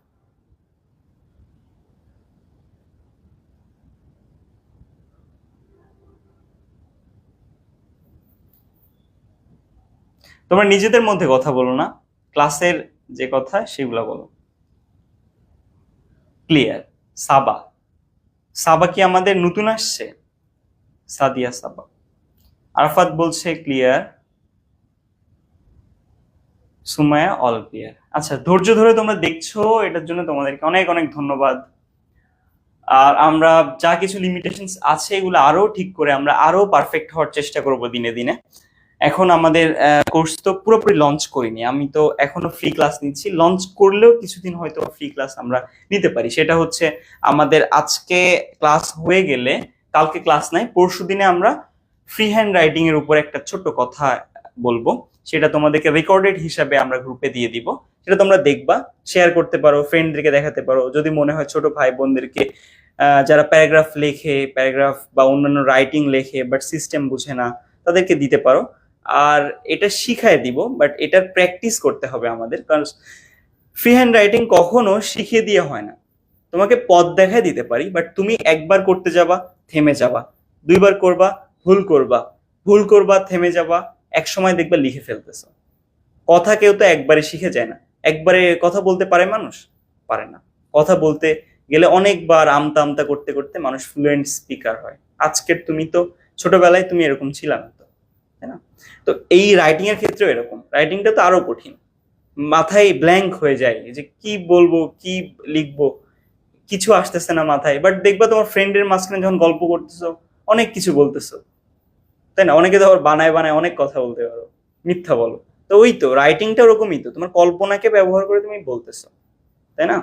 তোমরা নিজেদের মধ্যে কথা বলো না, ক্লাসের যে কথা সেগুলো বলো। ক্লিয়ার। সাবা, সাবা কি আমাদের নতুন আসছে? সাদিয়া সাবা। আরফাত বলছে ক্লিয়ার, সুমায়া অল ক্লিয়ার। আচ্ছা, ধৈর্য ধরে তোমরা দেখছো, এটার জন্য তোমাদেরকে অনেক অনেক ধন্যবাদ। আর আমরা যা কিছু লিমিটেশনস আছে এগুলো আরো ঠিক করে আমরা আরো পারফেক্ট হওয়ার চেষ্টা করব দিনে দিনে। এখন আমাদের কোর্স তো পুরোপুরি লঞ্চ করিনি, আমি তো এখনো ফ্রি ক্লাস নিচ্ছি। লঞ্চ করলেও কিছুদিন হয়তো ফ্রি ক্লাস আমরা নিতে পারি। সেটা হচ্ছে আমাদের আজকে ক্লাস হয়ে গেলে কালকে ক্লাস নাই, পরশু দিনে আমরা ফ্রি হ্যান্ড রাইটিং এর উপর একটা ছোট্ট কথা বলবো, সেটা তোমাদেরকে রেকর্ডেড হিসাবে আমরা গ্রুপে দিয়ে দিব। সেটা তোমরা দেখবা, শেয়ার করতে পারো, ফ্রেন্ডদেরকে দেখাতে পারো, যদি মনে হয় ছোট ভাই বোনদেরকে যারা প্যারাগ্রাফ লেখে, প্যারাগ্রাফ বা অন্যান্য রাইটিং লেখে বাট সিস্টেম বুঝে না, তাদেরকে দিতে পারো। আর এটা শিখায় দিব, বাট এটার প্র্যাকটিস করতে হবে আমাদের, কারণ ফ্রি হ্যান্ড রাইটিং কখনো শিখিয়ে দিয়ে হয় না। তোমাকে পথ দেখায় দিতে পারি, বাট তুমি একবার করতে যাবা, থেমে যাবা, দুইবার করবা, ভুল করবা, ভুল করবা, থেমে যাবা, এক সময় দেখবা লিখে ফেলতেছো। কথা কেউ তো একবারে শিখে যায় না। একবারে কথা বলতে পারে মানুষ? পারে না। কথা বলতে গেলে অনেকবার আমতা আমতা করতে করতে মানুষ ফ্লুয়েন্ট স্পিকার হয়। আজকের তুমি তো ছোটবেলায় তুমি এরকম ছিলা না তো, তাই না? তো এই রাইটিং এর ক্ষেত্রেও এরকম, রাইটিংটা তো আরো কঠিন, মাথায় ব্ল্যাঙ্ক হয়ে যায় যে কি বলবো, কি লিখবো, কিছু আসতেছে না মাথায়। বাট দেখবা তোমার ফ্রেন্ডের মাঝখানে যখন গল্প করতেছো অনেক কিছু বলতেছো, তাই না? অনেকে তো আবার বানায় বানায় অনেক কথা বলতে পারো, মিথ্যা বলো। তো ওই তো রাইটিংটা ওরকমই, তো তোমার কল্পনাকে ব্যবহার করে তুমি বলতেছো, তাই না?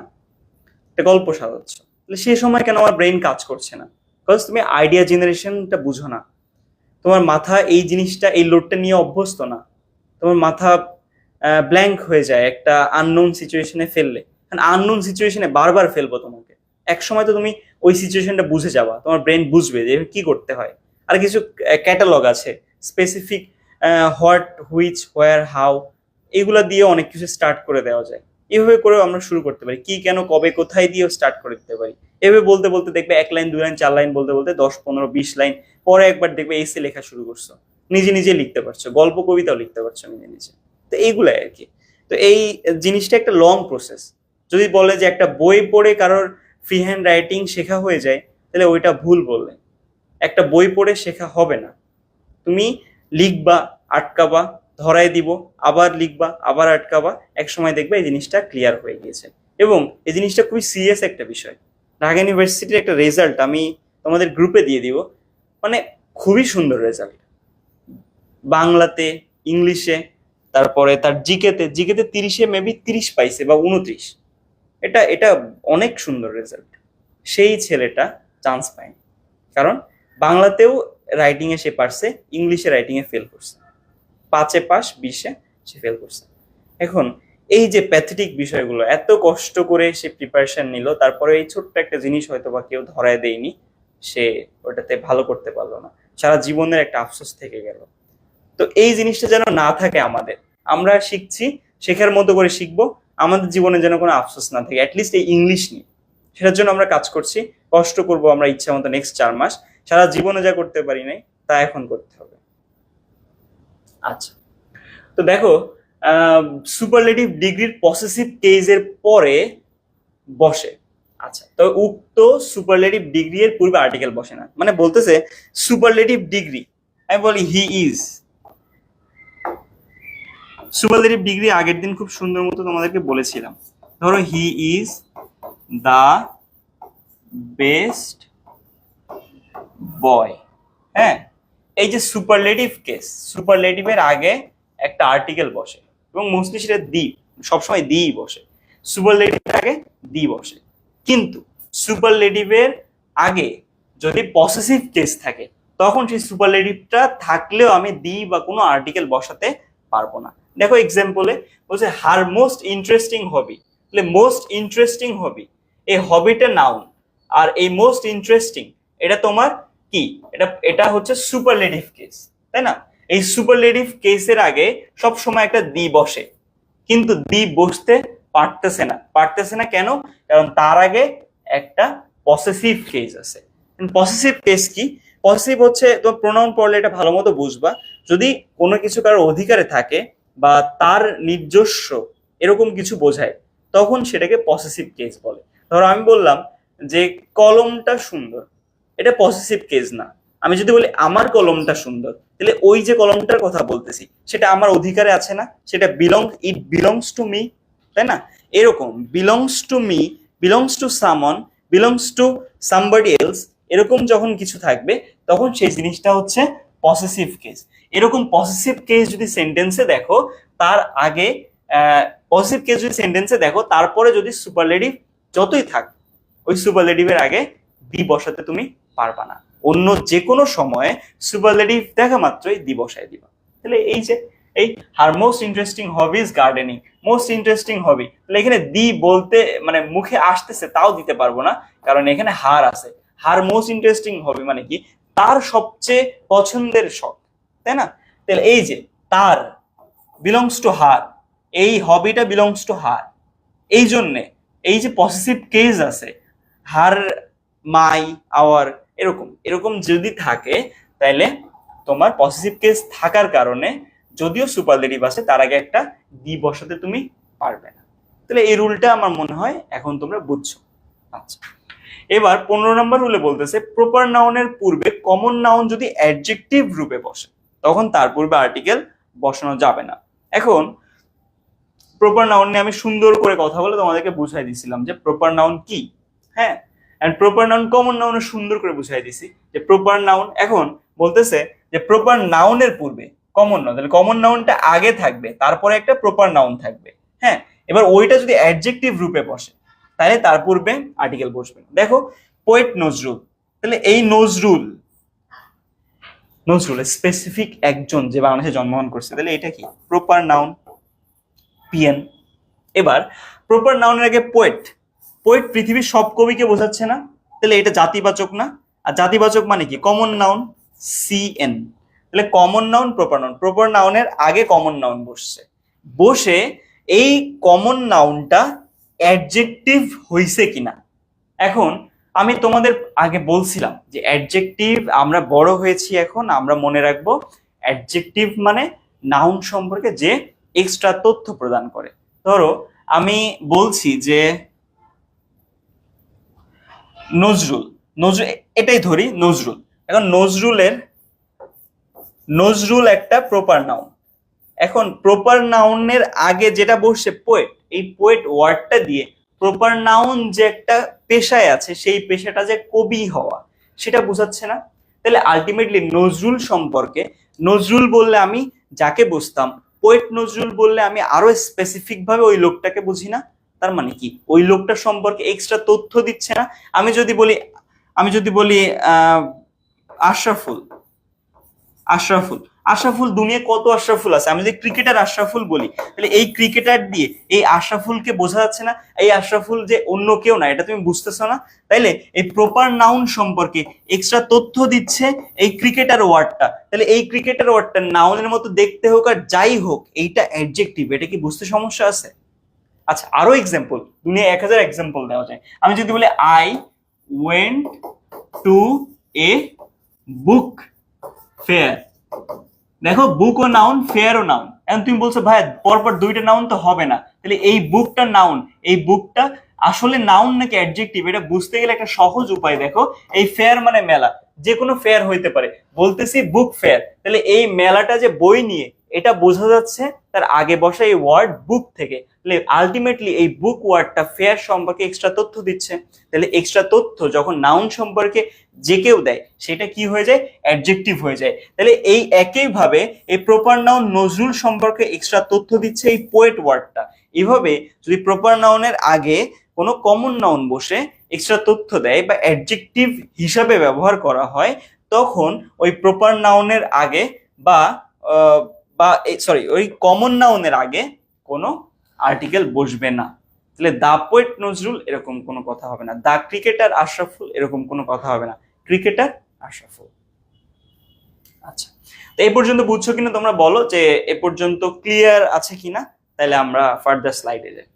একটা গল্প সাজাচ্ছ, তাহলে সেই সময় কেন আমার ব্রেন কাজ করছে না? বিকজ তুমি আইডিয়া জেনারেশনটা বুঝো না, তোমার মাথা এই জিনিসটা, এই লোডটা নিয়ে অভ্যস্ত না। তোমার মাথা ব্ল্যাঙ্ক হয়ে যায় একটা আননোন সিচুয়েশনে ফেললে। আননোন সিচুয়েশনে বারবার ফেলবো তোমাকে, এক সময় তো তুমি ওই সিচুয়েশনটা বুঝে যাবা, তোমার ব্রেন বুঝবে যে কি করতে হয়। আর কিছু ক্যাটালগ আছে specific, what, which, where, how, এগুলা দিয়ে অনেক কিছু স্টার্ট করে দেওয়া যায়। এভাবে করেও আমরা শুরু করতে পারি, কি, কেন, কবে, কোথায় দিয়েও স্টার্ট করে দিতে পারি। এভাবে বলতে বলতে দেখবে 1 লাইন, 2 লাইন, 4 লাইন বলতে বলতে 10, 15, 20 লাইন পরে একবার দেখবে এসে লেখা শুরু করছো, নিজে নিজে লিখতে পারছো, গল্প কবিতাও লিখতে পারছো নিজে নিজে। তো এইগুলাই আর কি। তো এই জিনিসটা একটা লং প্রসেস। যদি বলে যে একটা বই পড়ে কারোর ফ্রি হ্যান্ড রাইটিং শেখা হয়ে যায়, তাহলে ওইটা ভুল বললে। একটা বই পড়ে শেখা হবে না। তুমি লিখবা, আটকাবা, ধরাই দিব, আবার লিখবা, আবার আটকাবা, এক সময় দেখবে এই জিনিসটা ক্লিয়ার হয়ে গিয়েছে। এবং এই জিনিসটা খুবই সিরিয়াস একটা বিষয়। ঢাকা ইউনিভার্সিটির একটা রেজাল্ট আমি তোমাদের গ্রুপে দিয়ে দিব, মানে খুবই সুন্দর রেজাল্ট। বাংলাতে, ইংলিশে, তারপরে তার জিকেতে, জিকেতে 30-এ মেবি 30 পাইছে বা 29। এটা এটা অনেক সুন্দর রেজাল্ট। সেই ছেলেটা চান্স পায়নি, কারণ বাংলাতেও রাইটিং এ সে পারছে, ইংলিশে রাইটিং এ ফেল করছে। 5-এ পাস, 20-এ সে ফেল করছে। এখন এই যে প্যাথেটিক বিষয়গুলো, এত কষ্ট করে সে প্রিপারেশন নিল, তারপরে এই ছোট্ট একটা জিনিস হয়তো বা কেউ ধরায় দেয়নি, সে ওটাতে ভালো করতে পারলো না, সারা জীবনের একটা আফসোস থেকে গেল। তো এই জিনিসটা যেন না থাকে আমাদের, আমরা শিখছি, শেখার মতো করে শিখবো, আমাদের জীবনে যেন কোনো আফসোস না থাকে, অ্যাটলিস্ট এই ইংলিশ নিয়ে। সেটার জন্য আমরা কাজ করছি, কষ্ট করব আমরা ইচ্ছা মতো নেক্সট 4 মাস। সারা জীবনে যা করতে পারি নাই তা এখন করতে হবে। আচ্ছা, তো দেখো, সুপারলেটিভ ডিগ্রির পসেসিভ কেজের পরে বসে। আচ্ছা, তো উক্ত সুপারলেটিভ ডিগ্রি এর পূর্বে আর্টিকেল বসে না, মানে বলতেছে সুপারলেটিভ ডিগ্রি, আমি বলি হি ইজ, সুপারলেটিভ ডিগ্রি আগের দিন খুব সুন্দর মতো তোমাদেরকে বলেছিলাম। ধরো he is the best boy. হ্যাঁ, এই যে সুপারলেটিভ কেস, সুপারলেটিভের আগে একটা আর্টিকেল বসে এবং মোস্টলি সেটা দি, সবসময় দিই বসে। সুপারলেটিভের আগে দি বসে, কিন্তু সুপারলেটিভের আগে যদি পসেসিভ কেস থাকে তখন সেই সুপারলেটিভটা থাকলেও আমি দি বা কোনো আর্টিকেল বসাতে পারবো না। দেখো এক্সাম্পলে বলছে হার মোস্ট ইন্টারেস্টিং হবি, তাহলে মোস্ট ইন্টারেস্টিং হবি, এই হবিটা নাউন, আর এই মোস্ট ইন্টারেস্টিং এটা তোমার কি, এটা হচ্ছে সুপারলেটিভ কেস, তাই না? এই সুপারলেটিভ কেসের আগে সব সময় একটা দি বসে, কিন্তু দি বসতে পারতেছে না কেন? কারণ তার আগে একটা পসেসিভ কেস আছে। পসেসিভ কেস কি? পসেসিভ হচ্ছে, তোমার প্রোনাউন পড়লে এটা ভালো মতো বুঝবা, যদি কোনো কিছু কারোর অধিকারে থাকে বা তার নিজস্ব এরকম কিছু বোঝায় তখন সেটাকে পসেসিভ কেস বলে। ধরো আমি বললাম যে কলমটা সুন্দর, এটা পসেসিভ কেস না। আমি যদি বলি আমার কলমটা সুন্দর, তাহলে ওই যে কলমটার কথা বলতেছি সেটা আমার অধিকারে আছে না, সেটা ইট বিলংস টু মি, তাই না? এরকম belongs to me, belongs to সামন, বিলংস টু সামবডি এলস, এরকম যখন কিছু থাকবে তখন সেই জিনিসটা হচ্ছে পসেসিভ কেস। এরকম পসেসিভ কেস যদি সেন্টেন্সে দেখো, তার আগে পসেসিভ কেস যদি সেন্টেন্সে দেখো, তারপরে যদি সুপারলেটিভ যতই থাক, ওই সুপারলেটিভের আগে দি বসাতে তুমি পারবা না। অন্য যে কোনো সময়ে সুপারলেটিভ দেখা মাত্রই দি বসায় দিবা। তাহলে এই যে এই her most interesting hobby is gardening, most interesting hobby, তাহলে এখানে দি বলতে মানে মুখে আসতেছে তাও দিতে পারবো না, কারণ এখানে হার আছে। হার মোস্ট ইন্টারেস্টিং হবি মানে কি? তার সবচেয়ে পছন্দের শখ, তাই না? তাহলে এই যে তার বিলংস টু হার, এই হবিটা বিলংস টু হার, এই জন্যে এই যে পসেসিভ কেস আছে হার, মাই, আওয়ার, এরকম এরকম যদি থাকে, তাহলে তোমার পসেসিভ কেস থাকার কারণে যদিও সুপারলেটিভ আছে তার আগে একটা দি বসাতে তুমি পারবে না। তাহলে এই রুলটা আমার মনে হয় এখন তোমরা বুঝছো। আচ্ছা, এবার 15 নম্বর রুলে বলতেছে প্রপার নাউনের পূর্বে কমন নাউন যদি অ্যাডজেক্টিভ রূপে বসে তখন তার পূর্বে আর্টিকেল বসানো যাবে না। এখন প্রপার নাউন নিয়ে আমি সুন্দর করে কথা বলে তোমাদেরকে বুঝাই দিছিলাম যে প্রপার নাউন কি। হ্যাঁ, এন্ড প্রপার নাউন কমন নাউনে সুন্দর করে বুঝাই দিছি যে প্রপার নাউন। এখন বলতেছে যে প্রপার নাউনের পূর্বে কমন নাউন, তাহলে কমন নাউনটা আগে থাকবে, তারপরে একটা প্রপার নাউন থাকবে। হ্যাঁ, এবার ওইটা যদি অ্যাডজেক্টিভ রূপে বসে তাহলে তার পূর্বে আর্টিকেল বসবে। দেখো পোয়েট নজরুল, তাহলে এই নজরুল স্পেসিফিক একজন যে বাংলাদেশে জন্মগ্রহণ করছে, তাহলে এটা কি? Proper noun, PN. এবার প্রপার নাউনের আগে পোয়েট, পোয়েট পৃথিবীর সব কবিকে বোঝাচ্ছে না, তাহলে এটা জাতিবাচক না। আর জাতিবাচক মানে কি? Common noun, CN. তাহলে common noun, proper noun, proper নাউনের আগে কমন নাউন বসছে, বসে এই কমন নাউনটা অ্যাডজেক্টিভ হইছে কিনা। এখন আমি তোমাদের আগে বলছিলাম যে অ্যাডজেক্টিভ, আমরা বড় হয়েছি এখন আমরা মনে রাখবো অ্যাডজেক্টিভ মানে নাউন সম্পর্কে যে এক্সট্রা তথ্য প্রদান করে। ধরো আমি বলছি যে নজরুল, এটাই ধরি নজরুল। এখন নজরুল একটা প্রপার নাউন। এখন প্রপার নাউনের আগে যেটা বসছে পোয়েট, এই পোয়েট ওয়ার্ডটা দিয়ে প্রপার নাউন যে একটা পেশায় আছে সেই পেশাটা যে কবি হওয়া সেটা বোঝাচ্ছে না। তাহলে আলটিমেটলি নজরুল সম্পর্কে, নজরুল বললে আমি যাকে বুঝতাম, পোয়েট নজরুল বললে আমি আরো স্পেসিফিক ভাবে ওই লোকটাকে বুঝি না। তার মানে কি? ওই লোকটা সম্পর্কে এক্সট্রা তথ্য দিচ্ছে না। আমি যদি বলি আশরাফুল, আশরাফুল দুনিয়া কত আশরাফুল আছে, আমি যদি ক্রিকেটার আশরাফুল বলি তাহলে এই ক্রিকেটার দিয়ে এই আশরাফুলকে বোঝা যাচ্ছে না, এই আশরাফুল যে অন্য কেউ না, এটা তুমি বুঝতেছো না। তাইলে এই প্রপার নাউন সম্পর্কে এক্সট্রা তথ্য দিচ্ছে এই ক্রিকেটার ওয়ার্ডটা। তাহলে এই ক্রিকেটার ওয়ার্ডটা নাউনের মতো দেখতে হোক আর যাই হোক, এইটা অ্যাডজেক্টিভ, এটা কি বুঝতে সমস্যা আছে? আচ্ছা, আরো এক্সাম্পল, দুনিয়া 1000 এক্সাম্পল দেওয়া যায়। আমি যদি বলি I went to A book fair, দেখো বুক ও নাউন, ফেয়ার ও নাউন। এখন তুমি বলছো ভাই পরপর দুইটা নাউন তো হবে না, তাহলে এই বুকটা নাউন, এই বুকটা আসলে নাউন নাকি অ্যাডজেক্টিভ, এটা বুঝতে গেলে একটা সহজ উপায় দেখো। এই ফেয়ার মানে মেলা, যে কোনো ফেয়ার হইতে পারে, বলতেছি বুক ফেয়ার, তাহলে এই মেলাটা যে বই নিয়ে, এটা বোঝা যাচ্ছে তার আগে বসা এই ওয়ার্ড বুক থেকে। তাহলে আলটিমেটলি এই বুক ওয়ার্ডটা ফেয়ার সম্পর্কে এক্সট্রা তথ্য দিচ্ছে। তাহলে এক্সট্রা তথ্য যখন নাউন সম্পর্কে যে কেউ দেয় সেটা কি হয়ে যায়, অ্যাডজেক্টিভ হয়ে যায়। তাহলে এই একইভাবে এই প্রপার নাউন নজরুল সম্পর্কে এক্সট্রা তথ্য দিচ্ছে এই পোয়েট ওয়ার্ডটা। এভাবে যদি প্রপার নাউনের আগে কোনো কমন নাউন বসে এক্সট্রা তথ্য দেয় বা অ্যাডজেক্টিভ হিসাবে ব্যবহার করা হয়, তখন ওই প্রপার নাউনের আগে বা সরি ওই কমন নাউনের আগে কোনো আর্টিকেল বসবে না। তাহলে দা পোয়েট নজরুল এরকম কোনো কথা হবে না, দা ক্রিকেটার আশরাফুল এরকম কোনো কথা হবে না, ক্রিকেটার আশরাফুল। আচ্ছা, তো এই পর্যন্ত বুঝছো কিনা তোমরা বলো, যে এ পর্যন্ত ক্লিয়ার আছে কিনা? তাহলে আমরা ফার্দার স্লাইডে যাই।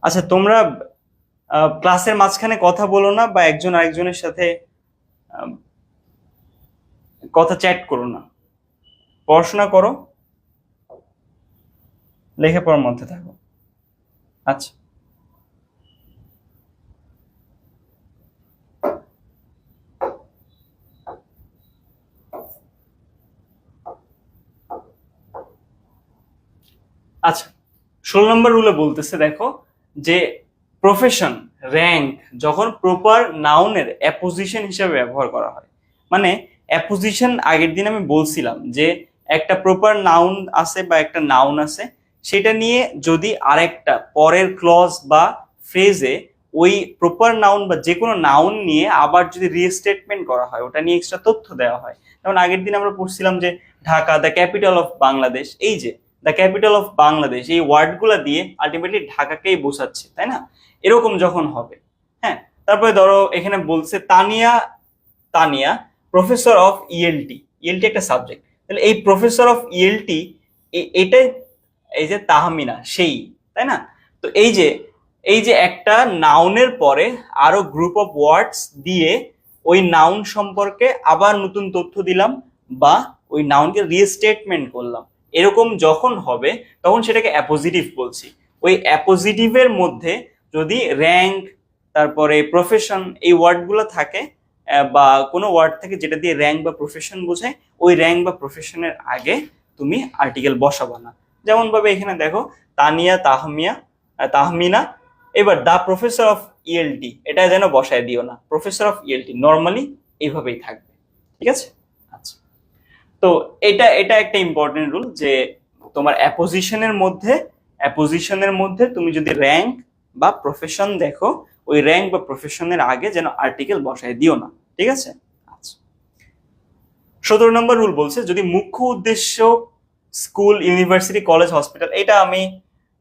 আচ্ছা, তোমরা ক্লাসের মাঝখানে কথা বলো না, বা একজন আরেকজনের সাথে কথা চ্যাট করো না, পড়াশোনা করো, লেখাপড়ার মধ্যে থাকো। আচ্ছা, আচ্ছা 16 নম্বর রুলে বলতেছে, দেখো যে প্রফেশন, র্যাঙ্ক যখন প্রপার নাউনের অ্যাপোজিশন হিসেবে ব্যবহার করা হয়, মানে অ্যাপোজিশন আগের দিন আমি বলছিলাম যে একটা প্রপার নাউন আছে বা একটা নাউন আছে, সেটা নিয়ে যদি আরেকটা পরের ক্লজ বা ফ্রেজে ওই প্রপার নাউন বা যে কোনো নাউন নিয়ে আবার যদি রিস্টেটমেন্ট করা হয়, ওটা নিয়ে এক্সট্রা তথ্য দেওয়া হয়। যেমন আগের দিন আমরা পড়ছিলাম যে Dhaka the capital of Bangladesh, এই যে দ্য ক্যাপিটাল অফ বাংলাদেশ এই ওয়ার্ডগুলো দিয়ে আলটিমেটলি ঢাকাকেই বোঝাচ্ছে, তাই না? এরকম যখন হবে, হ্যাঁ। তারপরে ধরো এখানে বলছে Tania, Tania professor of ELT, ELT একটা সাবজেক্ট, তাহলে এই প্রফেসর অফ ইএলটি এটাই, এই যে তাহমিনা সেই, তাই না? তো এই যে একটা নাউনের পরে আরো গ্রুপ অফ ওয়ার্ডস দিয়ে ওই নাউন সম্পর্কে আবার নতুন তথ্য দিলাম বা ওই নাউনকে রিস্টেটমেন্ট করলাম, এরকম যখন হবে তখন সেটাকে অ্যাপোজিটিভ বলছি। ওই অ্যাপোজিটিভের মধ্যে যদি র্যাঙ্ক, তারপরে প্রফেশন এই ওয়ার্ডগুলো থাকে, বা কোনো ওয়ার্ড থাকে যেটা দিয়ে র্যাঙ্ক বা প্রফেশন বোঝায়, ওই র্যাঙ্ক বা প্রফেশনের আগে তুমি আর্টিকেল বসাবা না। যেমন ভাবে এখানে দেখো তানিয়া, তাহমিনা, এবার দা প্রফেসর অফ ইএলটি এটা যেন বসায় দিও না, প্রফেসর অফ ইএলটি নর্মালি এইভাবেই থাকবে, ঠিক আছে? আচ্ছা, তো এটা এটা একটা ইম্পর্টেন্ট রুল, যে তোমার অ্যাপোজিশনের মধ্যে তুমি যদি র্যাঙ্ক বা প্রফেশন দেখো, ওই র্যাঙ্ক বা প্রফেশনের আগে যেন আর্টিকেল বসায় দিও না, ঠিক আছে? আচ্ছা, 17 নম্বর রুল বলছে যদি মুখ্য উদ্দেশ্য স্কুল, ইউনিভার্সিটি, কলেজ, হসপিটাল, এটা আমি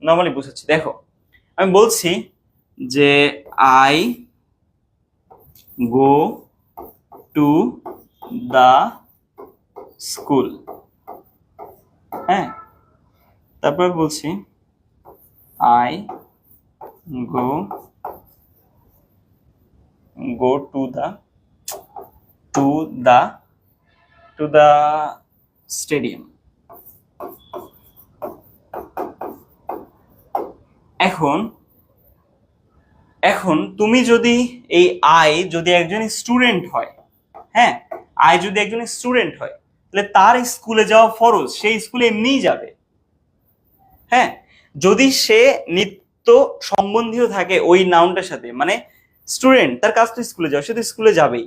নর্মালি বুঝাচ্ছি। দেখো আমি বলছি যে I go to the school, হ্যাঁ। তারপর বলছি I go to the stadium. এখন তুমি যদি এই আই যদি একজন স্টুডেন্ট হয়, হ্যাঁ, আই যদি একজন স্টুডেন্ট হয়, তাহলে তার স্কুলে যাওয়া ফরজ, সেই স্কুলে এমনিই যাবে, হ্যাঁ। যদি সে নিত্য সম্বন্ধীয় থাকে ওই নাউনটার সাথে, মানে স্টুডেন্ট, তার কাজ তো স্কুলে যাওয়া, সে তো স্কুলে যাবেই।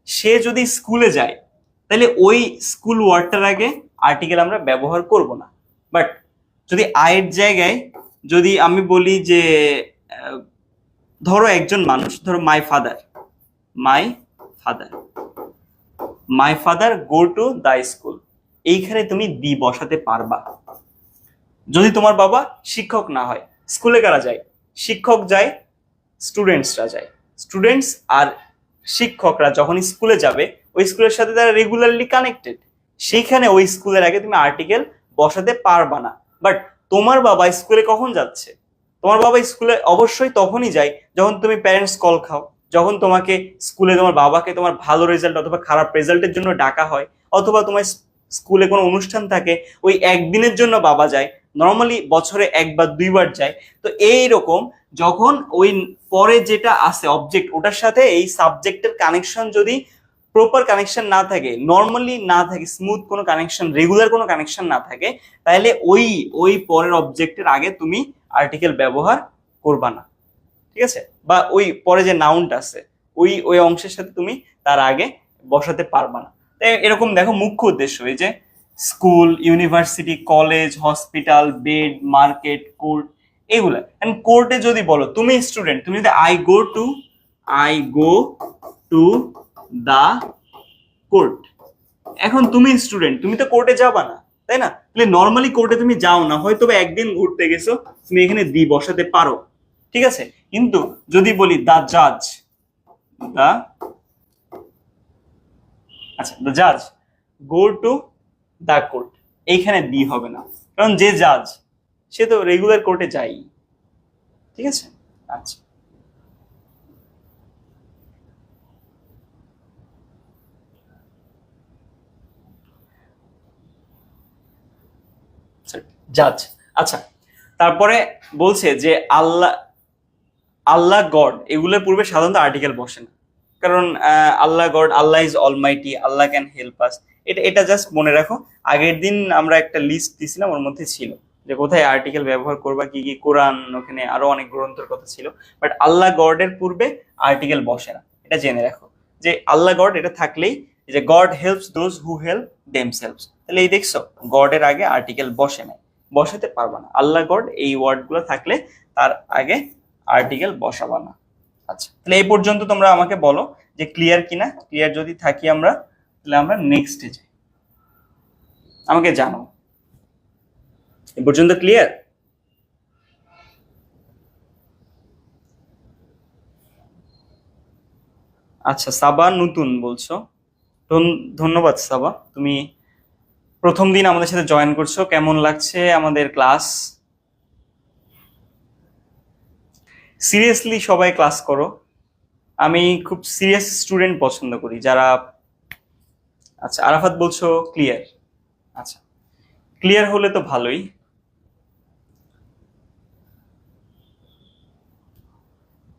সে যদি স্কুলে যায় তাহলে ওই স্কুল ওয়ার্ডটার আগে আর্টিকেল আমরা ব্যবহার করব না। বাট যদি আয়ের জায়গায় যদি আমি বলি যে ধরো একজন মানুষ, ধরো my father go to the school, এইখানে তুমি দি বসাতে পারবা। যদি তোমার বাবা শিক্ষক না হয়, স্কুলে কারা যায়? শিক্ষক যায়, স্টুডেন্টসরা যায়। স্টুডেন্টস আর শিক্ষকরা যখন স্কুলে যাবে, ওই স্কুলের সাথে তারা রেগুলারলি কানেক্টেড, সেইখানে ওই স্কুলের আগে তুমি আর্টিকেল বসাতে পারবা না। বাট তোমার বাবা স্কুলে কখন যাচ্ছে? তোমার বাবা স্কুলে অবশ্যই তখনই যায় যখন তুমি প্যারেন্টস কল খাও, যখন তোমাকে স্কুলে তোমার বাবাকে তোমার ভালো রেজাল্ট অথবা খারাপ রেজাল্টের জন্য ডাকা হয়, অথবা তোমার স্কুলে কোনো অনুষ্ঠান থাকে ওই একদিনের জন্য বাবা যায়, নর্মালি বছরে একবার দুইবার যায়। তো এইরকম যখন ওই পরে যেটা আছে অবজেক্ট, ওটার সাথে এই সাবজেক্টের কানেকশন যদি প্রপার কানেকশন না থাকে, নর্মালি না থাকে, স্মুথ কোনো কানেকশন, রেগুলার কোনো কানেকশন না থাকে, তাহলে ওই ওই পরের অবজেক্টের আগে তুমি আর্টিকেল ব্যবহার করবা না, ঠিক আছে? বা ওই পরে যে নাউনটা আছে ওই ওই অংশের সাথে তুমি তার আগে বসাতে পারবা না। তাই এরকম দেখো মুখ্য উদ্দেশ্য এই যে school, university, college, hospital, bed, market, court, এগুলা। এন্ড কোর্টে যদি বলো তুমি স্টুডেন্ট, তুমি যদি I go to the court, এখন তুমি স্টুডেন্ট, তুমি তো কোর্টে যাবা না, তাই না? তাহলে নর্মালি কোর্টে তুমি যাও না, হয়তো একদিন ঘুরতে গেছো, তুমি এখানে দি বসাতে পারো, ঠিক আছে? কিন্তু যদি বলি দা জাজ, দা আচ্ছা দা জাজ গো টু দা কোর্ট, এইখানে দি হবে না, কারণ যে জাজ সে তো রেগুলার কোর্টে যাই, ঠিক আছে? আচ্ছা জাজ। আচ্ছা, তারপরে বলছে যে আল্লাহ, আল্লাহ গড, এগুলোর পূর্বে সাধারণত আর্টিকেল বসে না, কারণ আল্লাহ গড, আল্লাহ ইজ অলমাইটি, আল্লাহ ক্যান হেল্প আস, এটা এটা জাস্ট মনে রাখো। আগের দিন আমরা একটা লিস্ট দিছিলাম, ওর মধ্যে ছিল যে কোথায় আর্টিকেল ব্যবহার করবা, কি কি, কোরআন, ওখানে আরো অনেক গ্রন্থের কথা ছিল। বাট আল্লাহ গডের পূর্বে আর্টিকেল বসে না, এটা জেনে রাখো যে আল্লাহ গড এটা থাকলেই যে god helps those who help themselves, তাহলে এই দেখছো গডের আগে আর্টিকেল বসে নাই, বসাতে পারবা না। আল্লাহ গড এই ওয়ার্ড গুলো থাকলে তার আগে আর্টিকেল বসাবা না। আচ্ছা, তাহলে এই পর্যন্ত তোমরা আমাকে বলো যে ক্লিয়ার কিনা। ক্লিয়ার যদি থাকি আমরা, তাহলে আমরা নেক্সটে যাই, আমাকে জানো এ পর্যন্ত ক্লিয়ার? আচ্ছা, সাবা নতুন বলছো, ধন্যবাদ সাবা, তুমি প্রথম দিন আমাদের সাথে জয়েন করছো, কেমন লাগছে আমাদের ক্লাস? সিরিয়াসলি সবাই ক্লাস করো, আমি খুব সিরিয়াস স্টুডেন্ট পছন্দ করি যারা। আচ্ছা, আরাফাত বলছো ক্লিয়ার, আচ্ছা ক্লিয়ার হলে তো ভালোই।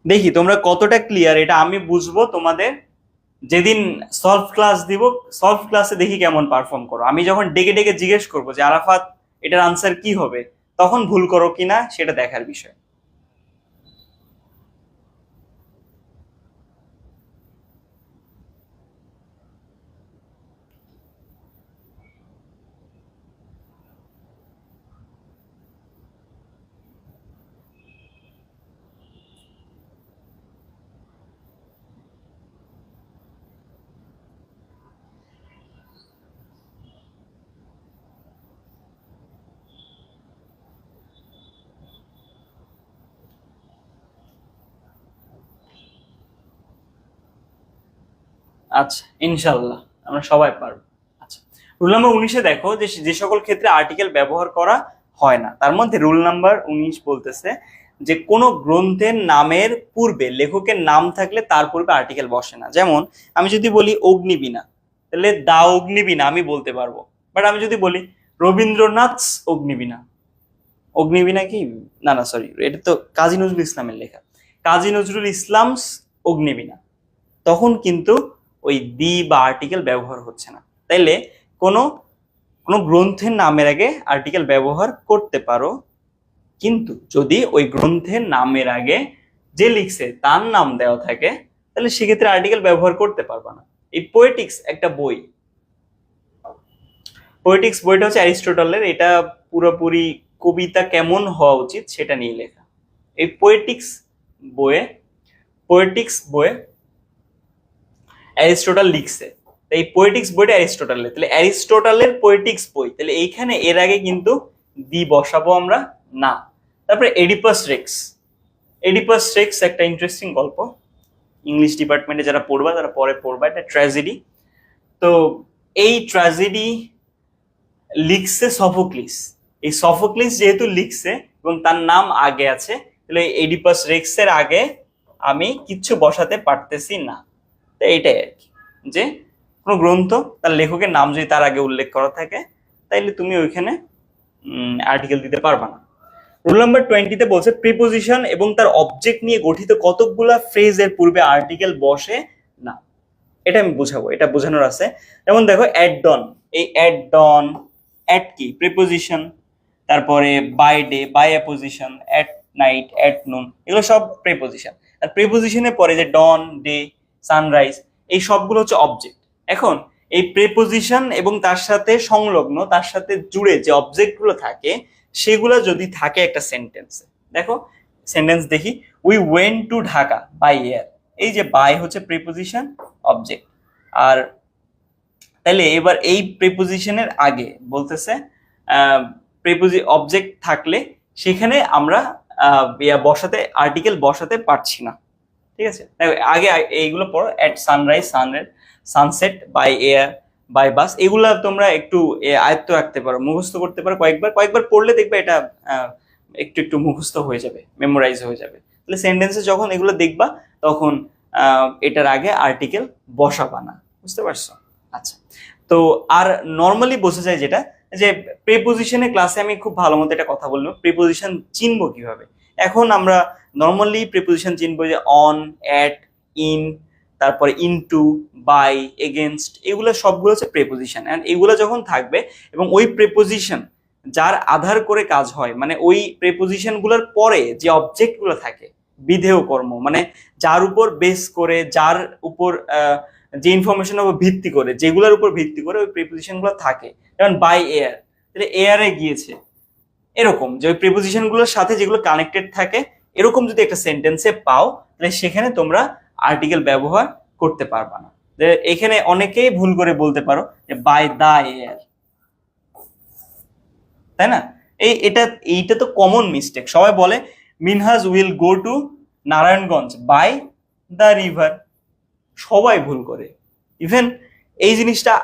দেখি তোমরা কতটা ক্লিয়ার, এটা আমি বুঝবো তোমাদের যেদিন সলভ ক্লাস দিব, সলভ ক্লাসে দেখি কেমন পারফর্ম করো। আমি যখন ডেকে ডেকে জিজ্ঞেস করবো যে আরাফাত এটার আনসার কি হবে, তখন ভুল করো কিনা সেটা দেখার বিষয়। আচ্ছা, ইনশাল্লাহ আমরা সবাই পারবো। আচ্ছা, রুল নাম্বার 19-এ দেখো যে যে সকল ক্ষেত্রে আর্টিকেল ব্যবহার করা হয় না, তার মধ্যে রুল নাম্বার 19 বলতেছে যে কোনো গ্রন্থের নামের পূর্বে লেখকের নাম থাকলে তার পূর্বে আর্টিকেল বসে না। যেমন আমি যদি বলি অগ্নিবীণা, তাহলে দা অগ্নিবীণা আমি বলতে পারবো। বাট আমি যদি বলি রবীন্দ্রনাথ অগ্নিবীণা, অগ্নিবীণা কি, না না সরি, এটা তো কাজী নজরুল ইসলামের লেখা, কাজী নজরুল ইসলাম অগ্নিবীণা, তখন কিন্তু ওই দি বা আর্টিকেল ব্যবহার হচ্ছে না। তাইলে কোনো কোনো গ্রন্থের নামের আগে আর্টিকেল ব্যবহার করতে পারো, কিন্তু যদি ওই গ্রন্থের নামের আগে যে লিখছে তার নাম দেওয়া থাকে, তাহলে সেক্ষেত্রে আর্টিকেল ব্যবহার করতে পারবা না। এই পোয়েটিক্স একটা বই, পোয়েটিক্স বইটা হচ্ছে অ্যারিস্টটলের, এটা পুরোপুরি কবিতা কেমন হওয়া উচিত সেটা নিয়ে লেখা। এই বইয়ে পোয়েটিক্স বইয়ে অ্যারিস্টটল লিখছে, এই পোয়েটিক্স বইটা অ্যারিস্টটলের, তাহলে অ্যারিস্টটলের পোয়েটিক্স বই, তাহলে এইখানে এর আগে কিন্তু দি বসাবো আমরা না। তারপরে এডিপাস রেক্স, এডিপাস রেক্স একটা ইন্টারেস্টিং গল্প, ইংলিশ ডিপার্টমেন্টে যারা পড়বা তারা পরে পড়বা, এটা ট্র্যাজেডি। তো এই ট্র্যাজেডি লিখছে সফোক্লিস, এই সফোক্লিস যেহেতু লিখছে এবং তার নাম আগে আছে, তাহলে এডিপাস রেক্সের আগে আমি কিচ্ছু বসাতে পারতেছি না। তো এইটাই আর কি, যে কোনো গ্রন্থ তার লেখকের নাম যদি তার আগে উল্লেখ করা থাকে তাইলে তুমি ওইখানে আর্টিকেল দিতে পারবা না। রুল নাম্বার 20 তে বলছে প্রিপোজিশন এবং তার অবজেক্ট নিয়ে গঠিত কতকগুলা ফ্রেজের পূর্বে আর্টিকেল বসে না। এটা আমি বুঝাবো, এটা বোঝানোর আছে। যেমন দেখো অ্যাট ডন, এই অ্যাট ডন, অ্যাট কি প্রিপোজিশন, তারপরে by day, by apposition, at night, at noon, এগুলো সব প্রিপোজিশন। আর প্রিপোজিশনের পরে যে ডন, ডে, সানরাইজ, এই সবগুলো হচ্ছে অবজেক্ট। এখন এই প্রিপোজিশন এবং তার সাথে সংলগ্ন, তার সাথে জুড়ে যে অবজেক্ট গুলো থাকে সেগুলো যদি থাকে একটা সেন্টেন্সে, দেখো সেন্টেন্স দেখি, we went to Dhaka by air, এই যে বাই হচ্ছে প্রিপোজিশন, অবজেক্ট। আর তাহলে এবার এই প্রিপোজিশনের আগে বলতেছে অবজেক্ট থাকলে সেখানে আমরা বসাতে আর্টিকেল বসাতে পারছি না। ঠিক আছে, আগে এইগুলো পড়ো, at sunrise, sunset, by air, by bus, এগুলা তোমরা একটু আয়ত্ত রাখতে পারো, মুখস্থ করতে পারো, কয়েকবার পড়লে দেখবে এটা একটু একটু মুখস্থ হয়ে যাবে, মেমোরাইজ হয়ে যাবে। তাহলে সেন্টেন্সে যখন এগুলো দেখবা তখন এটার আগে আর্টিকেল বসাবা না, বুঝতে পারছো? আচ্ছা, তো আর নর্মালি বোঝা যায় যেটা, যে প্রিপোজিশনের ক্লাসে আমি খুব ভালো মতো একটা কথা বলবো, প্রিপোজিশন চিনবো কিভাবে। এখন আমরা নর্মালি প্রিপোজিশন চিনবো যে অন, অ্যাট, ইন, তারপরে ইনটু, বাই, এগেনস্ট, এগুলো সবগুলো হচ্ছে প্রিপোজিশন। এন্ড এগুলো যখন থাকবে এবং ওই প্রিপোজিশন যার আধার করে কাজ হয়, মানে ওই প্রিপোজিশন গুলোর পরে যে অবজেক্ট গুলো থাকে, বিধেয় কর্ম, মানে যার উপর বেস করে, যার উপর যে ইনফরমেশন উপর ভিত্তি করে, যেগুলোর উপর ভিত্তি করে ওই প্রিপোজিশন গুলো থাকে। যেমন বাই এয়ার, তাহলে এয়ারে গিয়েছে, এরকম যে ওই প্রিপোজিশন গুলোর সাথে যেগুলো কানেক্টেড থাকে, এরকম যদি একটা সেন্টেন্সে পাও তাহলে সেখানে তোমরা আর্টিকেল ব্যবহার করতে পারবা না। এখানে অনেকেই ভুল করে বলতে পারো যে বাই দা এয়ার, তাই না? এইটা তো কমন মিস্টেক, সবাই বলে Minhaj will go to Narayanganj by the river, সবাই ভুল করে। ইভেন এই জিনিসটা,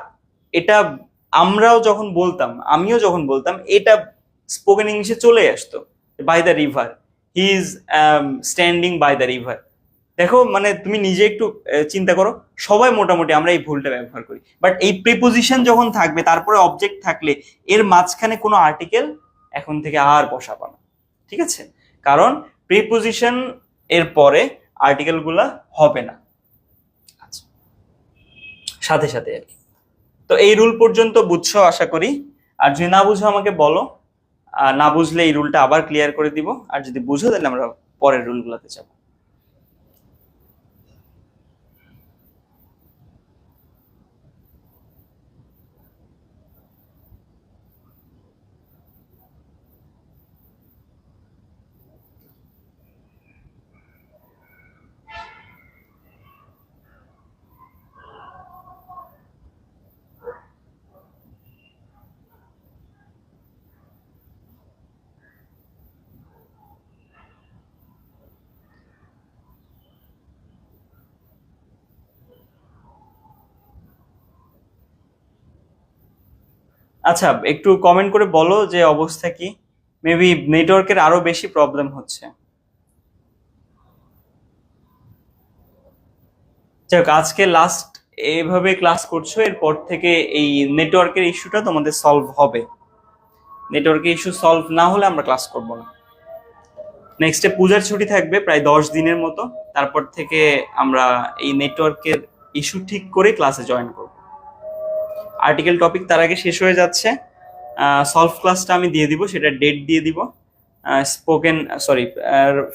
এটা আমরাও যখন বলতাম, আমিও যখন বলতাম, এটা স্পোকেন ইংলিশে চলে আসতো, by the river, he is standing by the river. দেখো, মানে তুমি নিজে একটু চিন্তা করো, সবাই মোটামুটি আমরা এই ভুলটা ব্যবহার করি। বাট এই প্রিপোজিশন যখন থাকবে, তারপরে অবজেক্ট থাকলে, এর মাঝখানে কোনো আর্টিকেল এখন থেকে আর বসাবো না, ঠিক আছে? কারণ প্রিপোজিশন এর পরে আর্টিকেল গুলা হবে না, আচ্ছা, সাথে সাথে আর কি। তো এই রুল পর্যন্ত বুঝছো আশা করি। আর যদি না বুঝো আমাকে বলো, না বুঝলে এই রুলটা আবার ক্লিয়ার করে দিব, আর যদি বুঝো তাহলে আমরা পরের রুলগুলোতে যাবো। আচ্ছা, একটু কমেন্ট করে বলো যে অবস্থা কি, মেবি নেটওয়ার্কের আরো বেশি প্রবলেম হচ্ছে। যাই হোক, আজকে লাস্ট এইভাবে ক্লাস করছো, এরপর থেকে এই নেটওয়ার্কের ইস্যুটা তোমাদের সলভ হবে। নেটওয়ার্কের ইস্যু সলভ না হলে আমরা ক্লাস করব না। নেক্সটে পূজার ছুটি থাকবে প্রায় 10 দিনের মতো, তারপর থেকে আমরা এই নেটওয়ার্কের ইস্যু ঠিক করে ক্লাসে জয়েন করব। আর্টিকেল টপিক তার আগে শেষ হয়ে যাচ্ছে, সলভ ক্লাসটা আমি দিয়ে দিব, সেটা ডেট দিয়ে দিব। স্পোকেন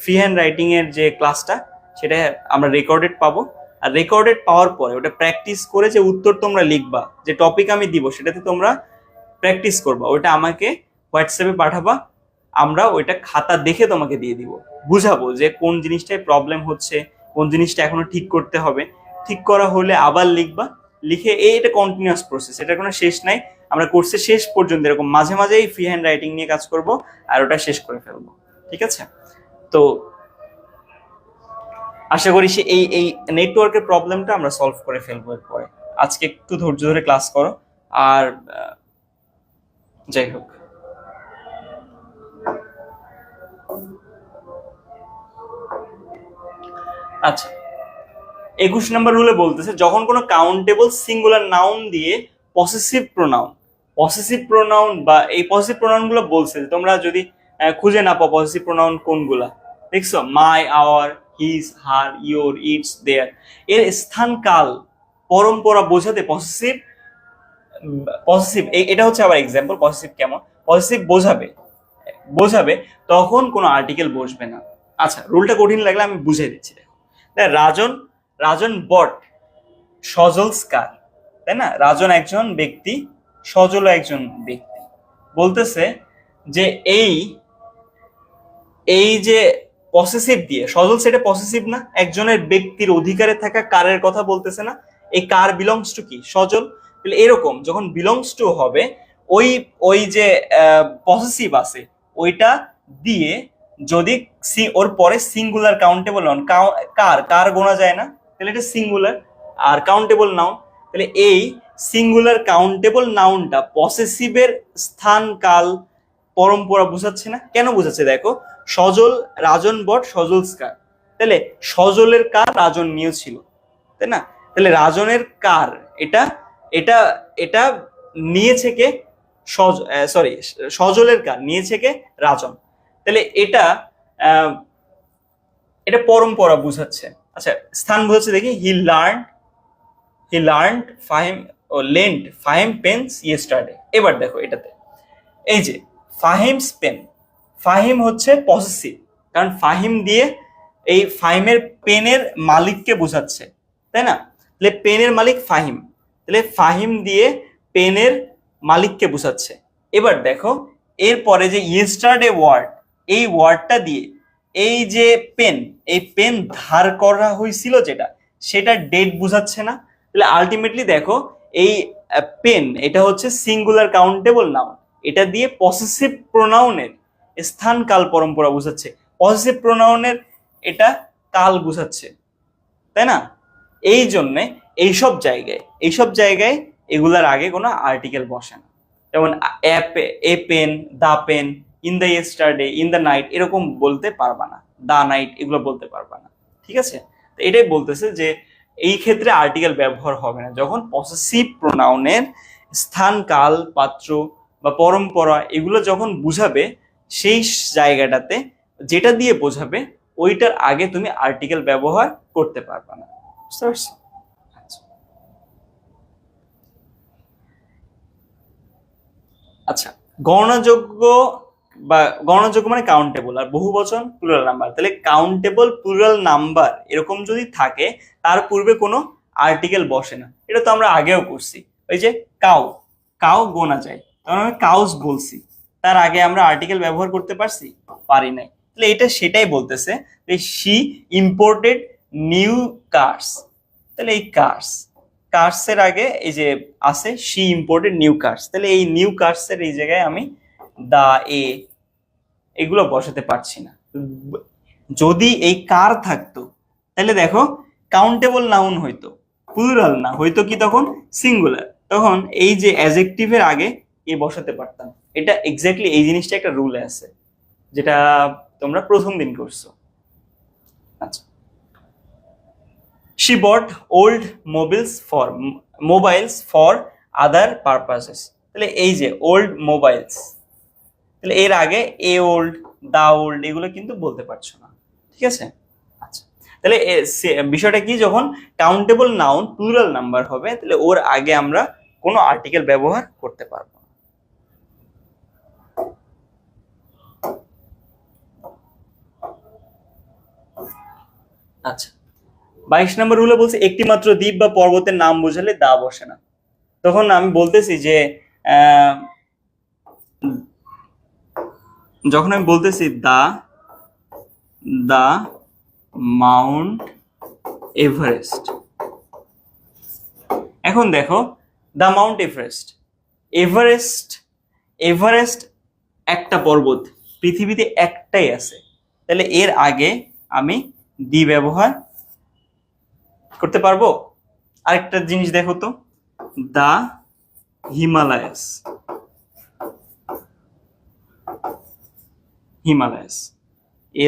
ফ্রি হ্যান্ড রাইটিং এর যে ক্লাসটা, সেটা আমরা রেকর্ডেড পাবো। আর রেকর্ডেড পাওয়ার পরে ওটা প্র্যাকটিস করে যে উত্তর তোমরা লিখবা, যে টপিক আমি দিব সেটাতে তোমরা প্র্যাকটিস করবা, ওইটা আমাকে হোয়াটসঅ্যাপে পাঠাবা, আমরা ওইটা খাতা দেখে তোমাকে দিয়ে দিব, বুঝাবো যে কোন জিনিসটায় প্রবলেম হচ্ছে, কোন জিনিসটা এখনো ঠিক করতে হবে। ঠিক করা হলে আবার লিখবা, লিখে এটা কন্টিনিউয়াস প্রসেস, এটা কোনো শেষ নাই। আমরা কোর্সের শেষ পর্যন্ত এরকম মাঝে মাঝেই ফ্রি হ্যান্ড রাইটিং নিয়ে কাজ করব, আর ওটা শেষ করে ফেলবো, ঠিক আছে? তো আশা করি এই নেটওয়ার্কের প্রবলেমটা আমরা সলভ করে ফেলবো এরপরে। আজকে একটু ধৈর্য ধরে ক্লাস করো। আর যাই হোক, আচ্ছা, 21 নম্বর রুলে বলতেছে যখন কোনো কাউন্টেবল সিঙ্গুলার নাউন দিয়ে পসেসিভ প্রোনাউন বা এই পসেসিভ প্রোনাউন গুলো বলছে, তোমরা যদি খুঁজে না পাও পসেসিভ প্রোনাউন কোনগুলা, দেখছো my, our, his, her, your, its, their, এর স্থান কাল পরম্পরা বোঝাতে পসেসিভ পসেসিভ এটা হচ্ছে আবার এক্সাম্পল। পসেসিভ কেমন? পসেসিভ বোঝাবে তখন কোনো আর্টিকেল বসবে না। আচ্ছা, রুলটা কঠিন লাগলে আমি বুঝিয়ে দিচ্ছি। রাজন রাজন বট সজলস কার, তাই না? রাজন একজন ব্যক্তি, সজল একজন ব্যক্তি। বলতেছে যে এই যে পসেসিভ দিয়ে সজল, সেটা পসেসিভ না? একজনের ব্যক্তির অধিকারে থাকা কারের কথা বলতেছে না? এই কার বিলংস টু কি? সজল। তাহলে এরকম যখন বিলংস টু হবে, ওই ওই যে পসেসিভ আছে ওইটা দিয়ে যদি ওর পরে সিঙ্গুলার কাউন্টেবল নাউন, কার গোনা যায় না, তাহলে এটা সিঙ্গুলার আর কাউন্টেবল নাউন। তাহলে এই সিঙ্গুলার কাউন্টেবল নাউনটা পসেসিভের স্থান কাল পরম্পরা বুঝাচ্ছে না? কেন বুঝাচ্ছে? দেখো, সজল রাজন বট সজলস কার, তাহলে সজলের কার রাজন নিয়েছিল, তাই না? তাহলে রাজনের কার এটা এটা এটা নিয়েছে কে? সজলের কার নিয়েছে কে? রাজন। তাহলে এটা এটা পরম্পরা বুঝাচ্ছে। আচ্ছা, স্থান বুঝাচ্ছে দেখি, হি লার্নড ফাহিম ও লেন্ট ফাহিম পেন্স ইয়েস্টারডে। এবার দেখো এটাতে এই যে ফাহিমস পেন, ফাহিম হচ্ছে পসেসিভ, কারণ ফাহিম দিয়ে এই ফাহিমের পেনের মালিককে বোঝাচ্ছে, তাই না? তাহলে পেনের মালিক ফাহিম, তাহলে ফাহিম দিয়ে পেনের মালিককে বোঝাচ্ছে। এবার দেখো এরপরে যে ইয়েস্টারডে ওয়ার্ড, এই ওয়ার্ডটা দিয়ে এই যে এই পেন ধার করা হয়েছিল যেটা, সেটা ডেট বোঝাচ্ছে না? তাহলে আলটিমেটলি দেখো এই পেন এটা হচ্ছে সিঙ্গুলার কাউন্টেবল নাউন, এটা দিয়ে পসেসিভ প্রোনাউনের স্থান কাল পরম্পরা বোঝাচ্ছে, পসেসিভ প্রোনাউনের এটা কাল বোঝাচ্ছে, তাই না? এই জন্যে এইসব জায়গায় এগুলার আগে কোনো আর্টিকেল বসে না। যেমন a pen, the pen, in the yesterday, in the night, এরকম বলতে পারবা না, দা নাইট এগুলো বলতে পারবা না। ঠিক আছে? তো এটাই বলতেছে যে এই ক্ষেত্রে আর্টিকেল ব্যবহার হবে না যখন পসেসিভ প্রোনাউনের স্থান কাল পাত্র বা পরম্পরা এগুলো যখন বুঝাবে, সেই জায়গাটাতে যেটা দিয়ে বোঝাবে ওইটার আগে তুমি আর্টিকেল ব্যবহার করতে পারবে না। বুঝতে পারছো? আচ্ছা, গণনাযোগ্য মানে কাউন্টেবল, আর বহু বচন প্লুরাল নাম্বার। তাহলে কাউন্টেবল প্লুরাল নাম্বার এরকম যদি থাকে তার পূর্বে কোনো আর্টিকেল বসে না। এটা তো আমরা আগেও করছি, ওই যে কাউ গোনা যায়, তখন আমি কাউস বলছি, তার আগে আমরা আর্টিকেল ব্যবহার করতে পারি নাই। তাহলে এটা সেটাই বলতেছে যে শি ইম্পোর্টেড নিউ কার্স। তাহলে এই কার্সের আগে এই যে আছে শি ইম্পোর্টেড নিউ কার্স, তাহলে এই নিউ কার্সের এই জায়গায় আমি দা এগুলো বসাতে পারছি না। যদি এই কার থাকতো তাহলে দেখো কাউন্টেবল নাউন হইতো, প্লুরাল না হইতো কি তখন? সিঙ্গুলার। তখন এই যে অ্যাডজেক্টিভের আগে বসাতে পারতাম। এটা এক্স্যাক্টলি এই জিনিসটা একটা রুলে আছে, যেটা তোমরা প্রথম দিন করছো। আচ্ছা, she bought old mobiles for other purposes। তাহলে এই যে ওল্ড মোবাইলস, তাহলে এর আগে ওল্ড, দা ওল্ড এগুলো কিন্তু বলতে পারছো না। ঠিক আছে? আচ্ছা, তাহলে বিষয়টা কি, যখন কাউন্টেবল নাউন প্লুরাল নাম্বার হবে তাহলে ওর আগে আমরা কোনো আর্টিকেল ব্যবহার করতে পারবো না। আচ্ছা, 22 নম্বর রুলে বলছে একটি মাত্র দ্বীপ বা পর্বতের নাম বোঝালে দা বসে না। তখন আমি বলতেছি যে যখন আমি বলতেছি দা মাউন্ট এভারেস্ট, এখন দেখো দা মাউন্ট এভারেস্ট একটা পর্বত, পৃথিবীতে একটাই আছে, তাহলে এর আগে আমি দি ব্যবহার করতে পারবো। আরেকটা জিনিস দেখো তো, দা হিমালয়াস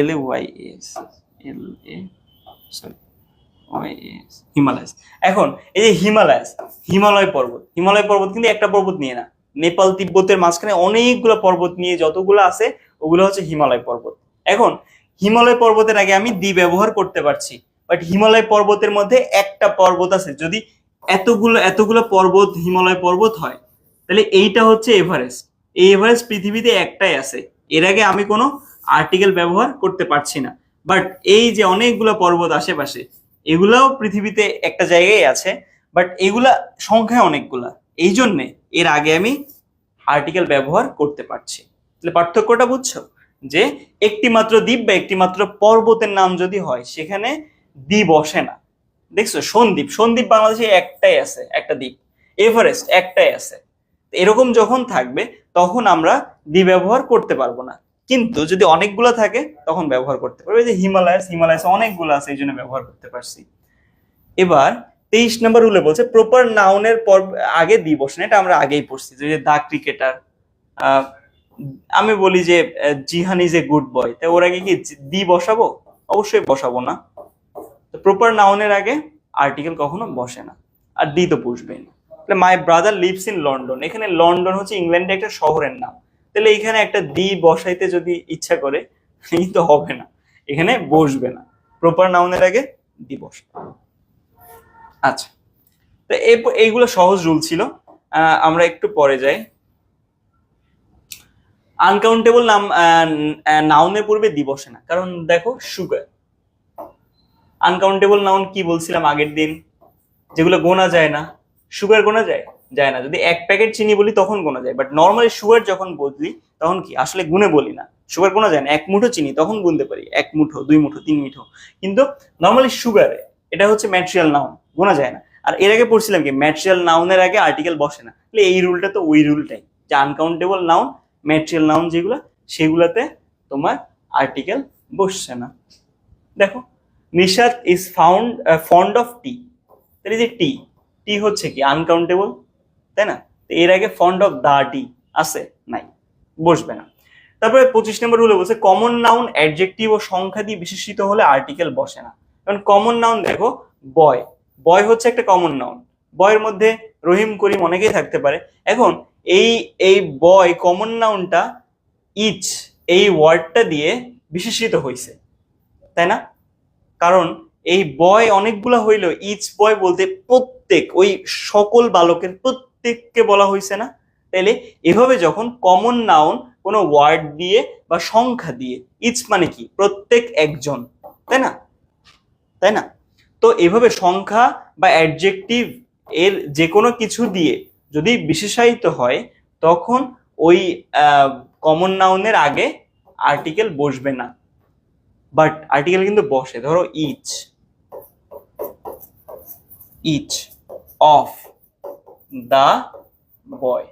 LAYS সরি, হিমালয়াস। এখন এই যে হিমালয় পর্বত কিন্তু একটা পর্বত নিয়ে না, নেপাল তিব্বতের মাঝখানে অনেকগুলো পর্বত নিয়ে যতগুলো আছে ওগুলো হচ্ছে হিমালয় পর্বত। এখন হিমালয় পর্বতের আগে আমি দি ব্যবহার করতে পারছি, বাট হিমালয় পর্বতের মধ্যে একটা পর্বত আছে, যদি এতগুলো পর্বত হিমালয় পর্বত হয় তাহলে এইটা হচ্ছে এভারেস্ট। এই এভারেস্ট পৃথিবীতে একটাই আছে, এর আগে আমি কোনো আর্টিকেল ব্যবহার করতে পারছি না। বাট এই যে অনেকগুলো পর্বত আশেপাশে এগুলাও পৃথিবীতে একটা জায়গায় আছে, বাট এগুলা সংখ্যায় অনেকগুলা, এই জন্যে এর আগে আমি আর্টিকেল ব্যবহার করতে পারছি। তাহলে পার্থক্যটা বুঝছো, যে একটি মাত্র দ্বীপ বা একটি মাত্র পর্বতের নাম যদি হয় সেখানে দ্বীপ বসে না। দেখছো, সন্দ্বীপ বাংলাদেশে একটাই আছে, একটা দ্বীপ। এভারেস্ট একটাই আছে। এরকম যখন থাকবে তখন আমরা দ্বীপ ব্যবহার করতে পারবো না, কিন্তু যদি অনেকগুলো থাকে তখন ব্যবহার করতে পারবে। যে হিমালয়াস অনেকগুলো আছে, এই জন্য ব্যবহার করতে পারছি। এবার 23 নম্বর রুলে বলছে প্রপার নাউনের পর আগে দি বসে না, এটা আমরা আগেই পড়ছি। যে দা ক্রিকেটার, আমি বলি যে Jihan is a good boy, তাই ওর আগে কি দি বসাবো? অবশ্যই বসাবো না। তো প্রপার নাউনের আগে আর্টিকেল কখনো বসে না, আর দি তো বসবেই না। তাহলে my brother lives in London, এখানে লন্ডন হচ্ছে ইংল্যান্ডের একটা শহরের নাম, তাহলে এখানে একটা দি বসাইতে যদি ইচ্ছা করে কিন্তু হবে না, এখানে বসবে না। প্রপার নাউনের আগে দি বসবে। আচ্ছা, তো এইগুলো সহজ রুল ছিল। আমরা একটু পরে যাই। আনকাউন্টেবল নাউনের পূর্বে দি বসে না, কারণ দেখো সুগার। আনকাউন্টেবল নাউন কি বলছিলাম আগের দিন, যেগুলো গোনা যায় না। সুগার গোনা যায় না, যদি এক প্যাকেট চিনি বলি তখন গোনা যায়, বাট নর্মালি সুগার যখন বদলি তখন কি আসলে গুনে বলি না। সুগার গোনা যায় না, এক মুঠো চিনি তখন গুনতে পারি, এক মুঠো, দুই মুঠো, তিন মুঠো। কিন্তু নর্মালি সুগার এটা হচ্ছে ম্যাটেরিয়াল নাউন, গোনা যায় না। আর এর আগে পড়ছিলাম কি ম্যাটেরিয়াল নাউনের আগে আর্টিকেল বসে না, তাহলে এই রুলটা তো ওই রুলটাই, যে আনকাউন্টেবল নাউন ম্যাটেরিয়াল নাউন যেগুলো সেগুলাতে তোমার আর্টিকেল বসছে না। দেখো, নিশাত ইজ ফন্ড অফ টি, তাহলে যে টি হচ্ছে কি আনকাউন্টেবল, তাই না? এর আগে ফন্ড অফ দা টি আছে নাই, বসবে না। তারপরে 25 নম্বর রুলে বলছে কমন নাউন অ্যাডজেক্টিভ ও সংখ্যা দিয়ে বিশেষিত হলে আর্টিকেল বসে না। কারণ কমন নাউন দেখো বয় হচ্ছে একটা কমন নাউন, বয়ের মধ্যে রহিম করিম অনেকেই থাকতে পারে। এখন এই বয় কমন নাউনটা ইচ এই ওয়ার্ডটা দিয়ে বিশেষিত হয়েছে, তাই না? কারণ এই বয় অনেকগুলা হইলেও ইচ বয় বলতে প্রত্যেক, ওই সকল বালকের প্রত্যেককে বলা হয়েছে না? তাইলে এভাবে যখন কমন নাউন কোনো ওয়ার্ড দিয়ে বা সংখ্যা দিয়ে, ইচ মানে কি প্রত্যেক একজন, তাই না? তো এভাবে সংখ্যা বা অ্যাডজেক্টিভ এর যে কোনো কিছু দিয়ে যদি বিশেষায়িত হয় তখন ওই কমন নাউনের আগে আর্টিকেল বসবে না। বাট আর্টিকেল কিন্তু বসে, ধরো ইচ অফ দা বয়,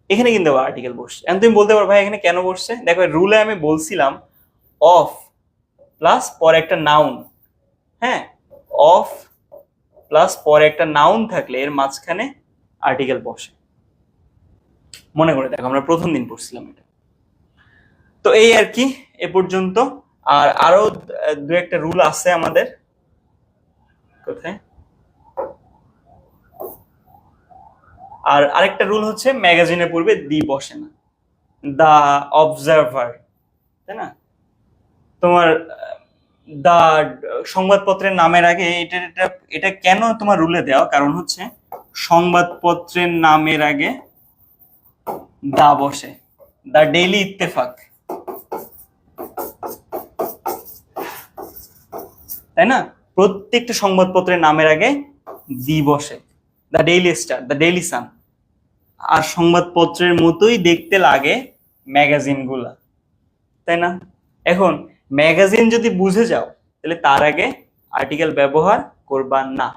এখানে কিন্তু আর্টিকেল বসছে। এখন তুমি বলতে পারো ভাই এখানে কেন বসছে? দেখো রুলে আমি বলছিলাম অফ প্লাস পরে একটা নাউন, হ্যাঁ, অফ প্লাস পরে একটা নাউন থাকলে এর মাঝখানে আর্টিকেল বসে। মনে করে দেখো, আমরা প্রথম দিন পড়ছিলাম এটা। তো এই আর কি, এ পর্যন্ত। আর আরো দু একটা রুল আছে আমাদের, কোথায়? আর আরেকটা রুল হচ্ছে ম্যাগাজিনের পূর্বে দি বসে না, দা অবজারভার, তাই না? তোমার দা সংবাদপত্রের নামের আগে এটা কেন তোমার রুলে দেওয়া, কারণ হচ্ছে সংবাদপত্রের নামের আগে দা বসে। দা ডেইলি ইত্তেফাক, তাই না? প্রত্যেকটা সংবাদপত্রের নামের আগে দি বসে। দা ডেইলি স্টার, দা ডেইলি সান। আর সংবাদপত্রের মতোই দেখতে লাগে ম্যাগাজিন গুলা, তাই না? এখন ম্যাগাজিন যদি বুঝে যাও তাহলে তার আগে আর্টিকেল ব্যবহার করবা না।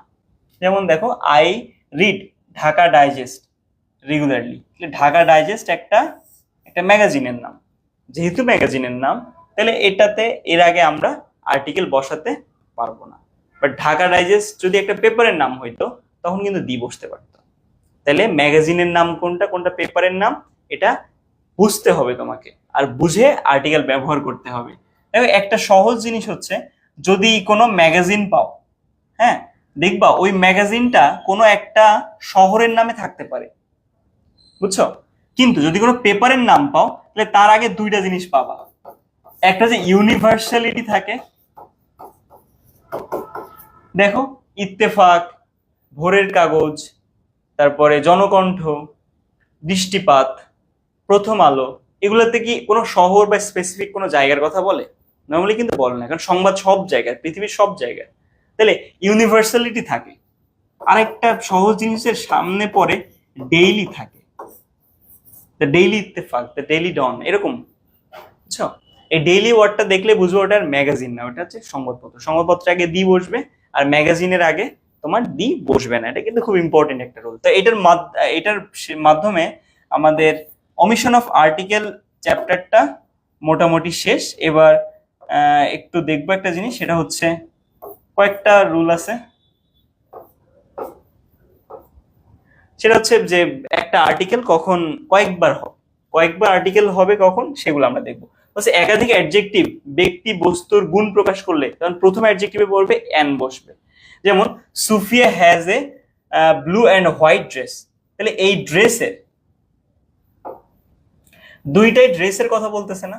যেমন দেখো, I read Dhaka digest regularly, Dhaka digest একটা ম্যাগাজিনের নাম, যেহেতু ম্যাগাজিনের নাম তাহলে এটাতে এর আগে আমরা আর্টিকেল বসাতে পারবো না। বাট ঢাকা ডাইজেস্ট যদি একটা পেপারের নাম হইতো তখন কিন্তু দি বসতে পারতো। তাহলে ম্যাগাজিনের নাম কোনটা, কোনটা পেপারের নাম, এটা বুঝতে হবে তোমাকে, আর বুঝে আর্টিকেল ব্যবহার করতে হবে। একটা সহজ জিনিস হচ্ছে যদি কোনো ম্যাগাজিন পাও, হ্যাঁ, দেখবা ওই ম্যাগাজিনটা কোনো একটা শহরের নামে থাকতে পারে, বুঝছো? কিন্তু যদি কোনো পেপারের নাম পাও তাহলে তার আগে দুইটা জিনিস পাবা, একটা যে ইউনিভার্সালিটি থাকে, দেখো ইত্তেফাক, ভোরের কাগজ, তারপরে জনকণ্ঠ, দৃষ্টিপাত, প্রথম আলো, এগুলোতে কি কোনো শহর বা স্পেসিফিক কোনো জায়গার কথা বলে? নর্মালি কিন্তু বলে না, কারণ সংবাদ সব জায়গায়, পৃথিবীর সব জায়গায়। তাহলে ইউনিভার্সালিটি থাকে। আরেকটা সহজ জিনিসের সামনে পরে ডেইলি থাকে, the daily Ittefaq, the daily Dawn, এরকম, বুঝছো? এই ডেইলি ওয়ার্ডটা দেখলে বুঝবো ওটা ম্যাগাজিন না, ওটা হচ্ছে সংবাদপত্র। সংবাদপত্রের আগে দি বসবে আর ম্যাগাজিনের আগে তোমার দি বসবে না। এটা কিন্তু খুব ইম্পর্টেন্ট একটা রুল। তো এটার মাধ্যমে আমাদের অমিশন অফ আর্টিকেল চ্যাপ্টারটা মোটামুটি শেষ। এবার একটু দেখবো একটা জিনিস, সেটা হচ্ছে কয়েকটা রুল আছে, সেটা হচ্ছে যে একটা আর্টিকেল কখন কয়েকবার আর্টিকেল হবে কখন, সেগুলো আমরা দেখবো। হচ্ছে একাধিক অ্যাডজেক্টিভ ব্যক্তি বস্তুর গুণ প্রকাশ করলে তখন প্রথম অ্যাডজেক্টিভে পড়বে অ্যান বসবে। যেমন Sufia has a blue and white dress, তাহলে এই ড্রেসের, দুইটাই ড্রেসের কথা বলতেছে না,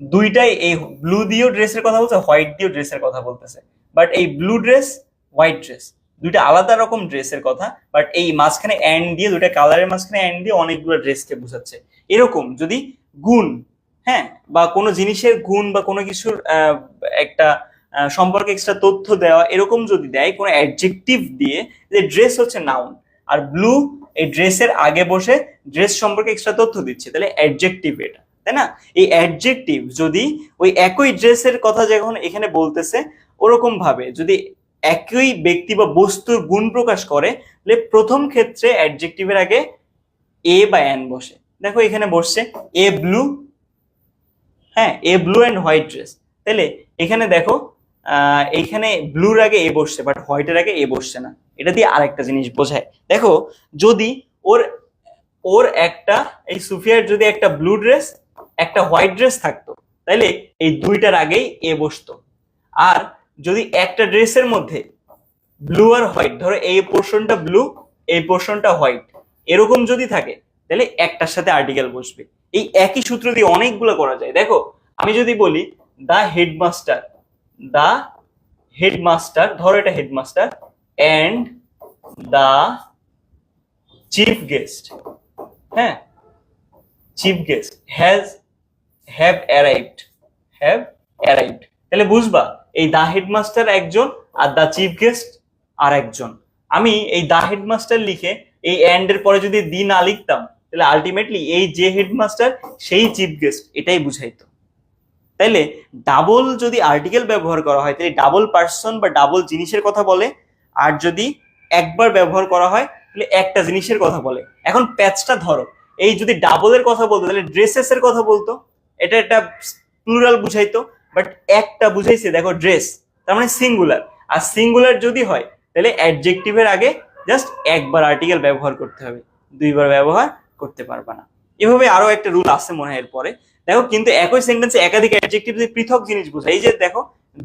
দুইটাই এই ব্লু দিয়েও ড্রেসের কথা বলছে, হোয়াইট দিয়েও ড্রেসের কথা বলতেছে, বাট এই ব্লু ড্রেস, হোয়াইট ড্রেস, দুইটা আলাদা রকম ড্রেসের কথা, বাট এই মাঝখানে অ্যান্ড দিয়ে, দুইটা কালারের মাঝখানে অ্যান্ড দিয়ে অনেকগুলো ড্রেসকে বোঝাচ্ছে। এরকম যদি গুণ, হ্যাঁ, বা কোনো জিনিসের গুণ বা কোনো কিছুর একটা সম্পর্কে এক্সট্রা তথ্য দেওয়া, এরকম যদি দেয় কোনো অ্যাডজেক্টিভ দিয়ে, যে ড্রেস হচ্ছে নাউন আর ব্লু এই ড্রেসের আগে বসে ড্রেস সম্পর্কে এক্সট্রা তথ্য দিচ্ছে, তাহলে অ্যাডজেক্টিভ এটা, তাই না? এই অ্যাডজেক্টিভ যদি ওই একই ড্রেসের কথা যখন এখানে বলতেছে, ওরকম ভাবে যদি একই ব্যক্তি বা বস্তুর গুণ প্রকাশ করে, তাহলে প্রথম ক্ষেত্রে অ্যাডজেক্টিভের আগে এ বা অ্যান বসে। দেখো এখানে বসছে এ ব্লু, হ্যাঁ, এ ব্লু অ্যান্ড হোয়াইট ড্রেস, তাহলে এখানে দেখো এইখানে ব্লুর আগে এ বসছে, বাট হোয়াইটের আগে এ বসছে না। এটা দিয়ে আরেকটা জিনিস বোঝায়, দেখো যদি ওর ওর একটা, এই সুফিয়ার যদি একটা ব্লু ড্রেস একটা হোয়াইট ড্রেস থাকতো, তাইলে এই দুইটার আগেই এ বসতো। আর যদি একটা ড্রেসের মধ্যে ব্লু আর হোয়াইট, ধরো এই পোর্শনটা ব্লু, এই পোর্শনটা হোয়াইট, এরকম যদি থাকে, তাহলে একটার সাথে আর্টিকেল বসবে। এই একই সূত্র দিয়ে অনেকগুলো করা যায়। দেখো আমি যদি বলি দা হেডমাস্টার, ধরো এটা headmaster, and the chief guest, হ্যাঁ, চিফ গেস্ট হ্যাভ অ্যারাইভড, তাহলে বুঝবা এই দা হেডমাস্টার একজন আর দা চিফ গেস্ট আর একজন। আমি এই দা হেডমাস্টার লিখে এই এন্ড এর পরে যদি দি না লিখতাম, তাহলে আলটিমেটলি এই যে হেডমাস্টার সেই চিফ গেস্ট, এটাই বুঝাইতো। তাইলে ডাবল যদি আর্টিকেল ব্যবহার করা হয়, তাহলে ডাবল পার্সন বা ডাবল জিনিসের কথা বলে, আর যদি একবার ব্যবহার করা হয় তাহলে একটা জিনিসের কথা বলে। এখন প্যাচটা ধরো, এই যদি ডাবলের কথা বলতো তাহলে ড্রেসেস এর কথা বলতো, এটা একটা প্লুরাল বুঝাইতো, বাট একটা বুঝাইছে দেখো ড্রেস, তার মানে সিঙ্গুলার। আর সিঙ্গুলার যদি হয় তাহলে অ্যাডজেক্টিভের আগে জাস্ট একবার আর্টিকেল ব্যবহার করতে হবে, দুইবার ব্যবহার করতে পারবা না। এভাবে আরো একটা রুল আছে মনে হয় এরপরে। দেখো কিন্তু একই সেন্টেন্সে একাধিক অ্যাডজেক্টিভ যদি পৃথক জিনিস বোঝায়, এই যে দেখো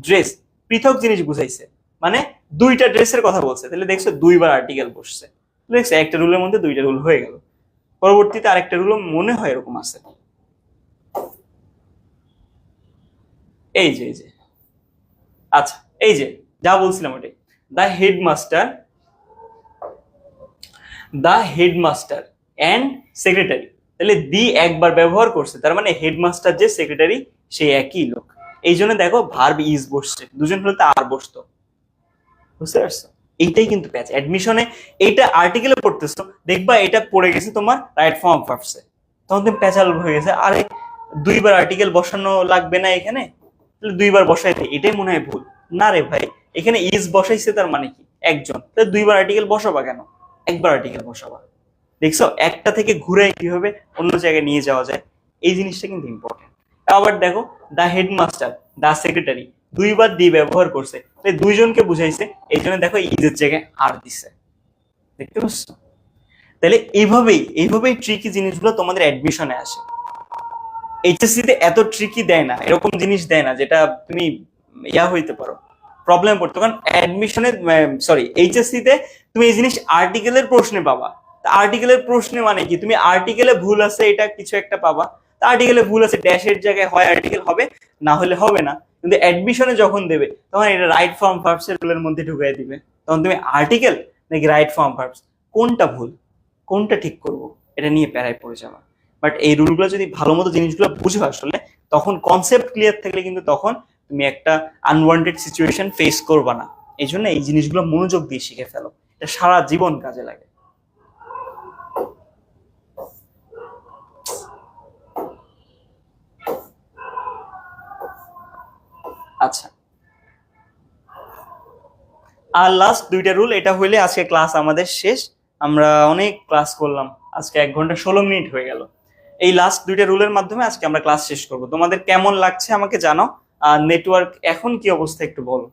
ড্রেস পৃথক জিনিস বুঝাইছে, মানে দুইটা ড্রেসের কথা বলছে, তাহলে দেখছো দুইবার আর্টিকেল বসছে, দেখছো একটা রুলের মধ্যে দুইটা রুল হয়ে গেল। পরবর্তীতে আরেকটা রুল মনে হয় এরকম আছে, এই যে আচ্ছা, এই যে যা বলছিলাম ওটাই, দ্য হেডমাস্টার এন্ড সেক্রেটারি, তাহলে দি একবার ব্যবহার করছে, তার মানে হেডমাস্টার যে সেক্রেটারি সেই একই লোক। এই জন্য দেখো ভার্ব ইজ বসছে, দুজন হলে তো আর বসতো, বুঝতে পারছো? এইটাই কিন্তু প্যাচ অ্যাডমিশনে, এইটা আর্টিকেলে পড়তেছো, দেখবা এটা পড়ে গেছে তোমার রাইট ফর্ম অফ ভার্বসে, তখন তুমি প্যাচাল হয়ে গেছে, আরে দুইবার আর্টিকেল বসানো লাগবে না এখানে, তাহলে দুইবার বসাইতে, এটাই মনে হয় ভুল। না রে ভাই, এখানে ইজ বসাইছে, তার মানে কি একজন, তাহলে দুইবার আর্টিকেল বসাবা কেন, একবার আর্টিকেল বসাবা। দেখছো একটা থেকে ঘুরে কিভাবে অন্য জায়গায় নিয়ে যাওয়া যায়, এই জিনিসটা কিন্তু ইম্পর্টেন্ট। আবার দেখো দা হেডমাস্টার, দা সেক্রেটারি, দুইবার দি ব্যবহার করছে, দুইজনকে বুঝাইছে, এই জন্য দেখো ইজের জায়গায় আর দিছে, দেখতে পাচ্ছ? তাহলে এইভাবেই ট্রিকি জিনিসগুলো তোমাদের অ্যাডমিশনে আসে। এইচএসসি তে এত ট্রিকি দেয় না, এরকম জিনিস দেয় না যেটা তুমি ইয়া হইতে পারো, প্রবলেম পড়তো। কারণ অ্যাডমিশনে সরি এইচএসসি তে তুমি এই জিনিস আর্টিকেলের প্রশ্নে পাবা। আর্টিকেলের প্রশ্নে মানে কি, তুমি আর্টিকেলে ভুল আছে এটা কিছু একটা পাবা, আর্টিকেলে ভুল আছে ড্যাশের জায়গায় হয় আর্টিকেল হবে, না হলে হবে না। কিন্তু অ্যাডমিশনে যখন দেবে তখন এটা রাইট ফর্ম ভার্বস এর রুলের মধ্যে ঢুকাই দিবে। তখন তুমি আর্টিকেল নাকি রাইট ফর্ম ভার্বস কোনটা ভুল কোনটা ঠিক করব এটা নিয়ে প্যারায় পড়ে যাওয়া। বাট এই রুলগুলো যদি ভালো মতো জিনিসগুলো বুঝো আসলে, তখন কনসেপ্ট ক্লিয়ার থাকলে কিন্তু তখন তুমি একটা আনওয়ান্টেড সিচুয়েশন ফেস করবা না। এই জন্য এই জিনিসগুলো মনোযোগ দিয়ে শিখে ফেলো, এটা সারা জীবন কাজে লাগে। আচ্ছা, আর লাস্ট দুইটা রুল, এটা হইলে আজকে ক্লাস আমাদের শেষ। আমরা অনেক ক্লাস করলাম, আজকে 1 ঘন্টা 16 মিনিট হয়ে গেল। এই লাস্ট দুইটা রুলের মাধ্যমে আজকে আমরা ক্লাস শেষ করব। তোমাদের কেমন লাগছে আমাকে জানাও। আর নেটওয়ার্ক এখন কি অবস্থা একটু বলো।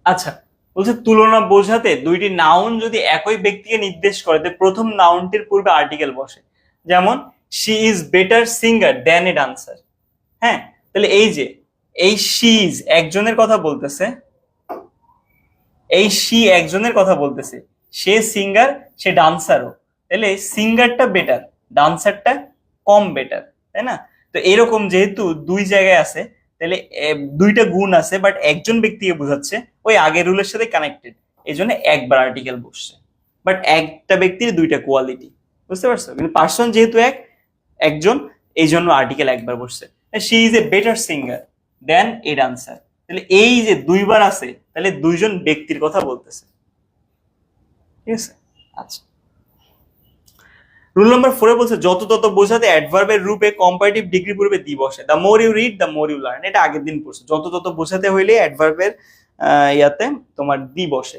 আচ্ছা, বলছে তুলনা বোঝাতে দুইটি নাউন যদি একই ব্যক্তিকে নির্দেশ করে তো প্রথম নাউনটির পূর্বে আর্টিকেল বসে। যেমন she is better singer than a dancer. হ্যাঁ, তাহলে এই যে এই শি ইজ একজনের কথা বলতেছে, এই শি একজনের কথা বলতেছে, সে সিঙ্গার সে ডান্সারও, তাহলে সিঙ্গারটা বেটার ডান্সারটা কম বেটার, তাই না? তো এরকম যেহেতু দুই জায়গায় আছে, তাহলে দুইটা গুণ আছে বাট একজন ব্যক্তিকে বোঝাচ্ছে, ওই আগের রুলের সাথে কানেক্টেড, এই জন্য একবার আর্টিকেল বসছে। বাট একটা ব্যক্তির দুইটা কোয়ালিটি, বুঝতে পারছো? কিন্তু পার্সন যেহেতু একজন, এই জন্য আর্টিকেল একবার বসছে। She is a better singer than a dancer, তাহলে এই যে দুইবার আছে তাহলে দুইজন ব্যক্তির কথা বলতেছে, ঠিক আছে? আচ্ছা, রুল নাম্বার 4 বলছে যত তত বোঝাতে অ্যাডভার্বের রূপে কম্পারেটিভ ডিগ্রি পূর্বে দি বসে। The more you read the more you learn, এটা আগের দিন পড়ছে। যত তত বোঝাতে হইলে অ্যাডভার্বের ইয়াতে তোমার দি বসে।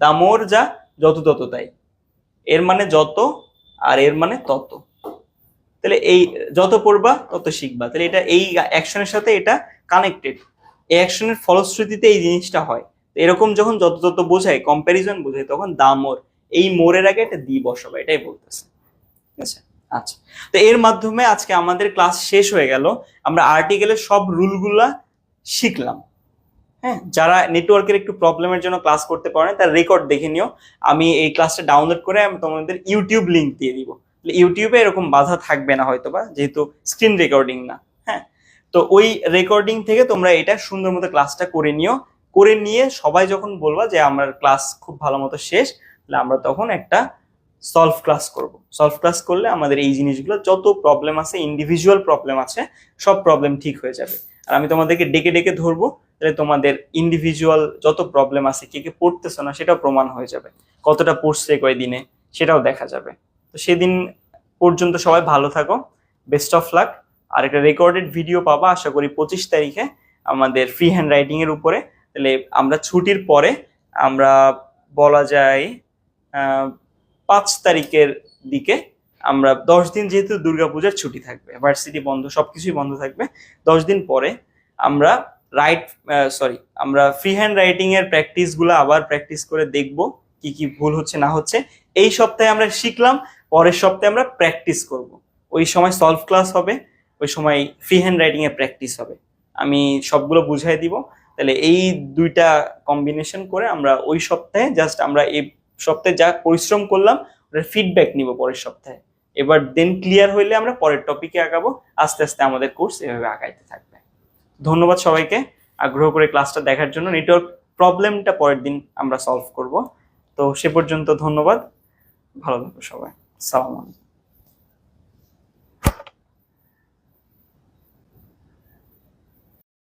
দ্য মোর যা যত তত তাই, এর মানে যত আর এর মানে তত। তাহলে এই যত পড়বা তত শিখবা, তাহলে এটা এই অ্যাকশনের সাথে এটা কানেক্টেড। এই অ্যাকশনের ফলশ্রুতিতে এই জিনিসটা হয়। এরকম যখন যত তত বোঝায় কম্প্যারিজন বোঝায় তখন দা মোর, এই মোরের আগে একটা দি বসাবে, এটাই বলতেছে, ঠিক আছে? আচ্ছা, তো এর মাধ্যমে আজকে আমাদের ক্লাস শেষ হয়ে গেল। আমরা আর্টিকেলের সব রুলগুলা শিখলাম। হ্যাঁ, যারা নেটওয়ার্কের একটু প্রবলেমের জন্য ক্লাস করতে পারে না তার রেকর্ড দেখে নিও। আমি এই ক্লাসটা ডাউনলোড করে আমি তোমাদের ইউটিউব লিংক দিয়ে দিব। ইউটিউবে এরকম বাধা থাকবে না হয়তোবা, যেহেতু স্ক্রিন রেকর্ডিং না। হ্যাঁ, তো ওই রেকর্ডিং থেকে তোমরা এটা সুন্দর মতো ক্লাসটা করে নিও। করে নিয়ে সবাই যখন বলবা যে আমার ক্লাস খুব ভালো মতো শেষ, তাহলে আমরা তখন একটা সলভ ক্লাস করব। সলভ ক্লাস করলে আমাদের এই জিনিসগুলো যত প্রবলেম আছে, ইন্ডিভিজুয়াল প্রবলেম আছে, সব প্রবলেম ঠিক হয়ে যাবে। আর আমি তোমাদেরকে ডেকে ডেকে ধরবো, তাহলে তোমাদের ইন্ডিভিজুয়াল যত প্রবলেম আছে, কে কে পড়তেছো না সেটাও প্রমাণ হয়ে যাবে, কতটা পড়ছে কয়দিনে সেটাও দেখা যাবে। তো সেদিন পর্যন্ত সবাই ভালো থাকো, বেস্ট অফ লাক। আর একটা রেকর্ডেড ভিডিও পাবা আশা করি 25 তারিখে আমাদের ফ্রি হ্যান্ড রাইটিং এর উপরে। তাহলে আমরা ছুটির পরে, আমরা বলা যায় 5 তারিখের দিকে, আমরা 10 দিন, যেহেতু দুর্গাপূজার ছুটি থাকবে, ভার্সিটি বন্ধ, সবকিছুই বন্ধ থাকবে, 10 দিন পরে আমরা আমরা ফ্রি হ্যান্ড রাইটিং এর প্র্যাকটিস গুলো আবার প্র্যাকটিস করে দেখব কি কি ভুল হচ্ছে না হচ্ছে। এই সপ্তাহে আমরা শিখলাম, পরের সপ্তাহে আমরা প্র্যাকটিস করব। ওই সময় সলভ ক্লাস হবে, ওই সময় ফ্রি হ্যান্ড রাইটিং এর প্র্যাকটিস হবে। আমি সবগুলো বুঝাই দিব। তাহলে এই দুইটা কম্বিনেশন করে আমরা ওই সপ্তাহে জাস্ট আমরা এই সপ্তাহে যা পরিশ্রম করলাম ওটার ফিডব্যাক নিব পরের সপ্তাহে। এবার দেন ক্লিয়ার হইলে আমরা পরের টপিকে আগাবো। আস্তে আস্তে আমাদের কোর্স এভাবে আগাইতে থাকবে। ধন্যবাদ সবাইকে আগ্রহ করে ক্লাসটা দেখার জন্য। নেটওয়ার্ক প্রবলেমটা পরের দিন আমরা সলভ করব। তো সে পর্যন্ত ধন্যবাদ, ভালো থাকো সবাই। আসসালামু আলাইকুম।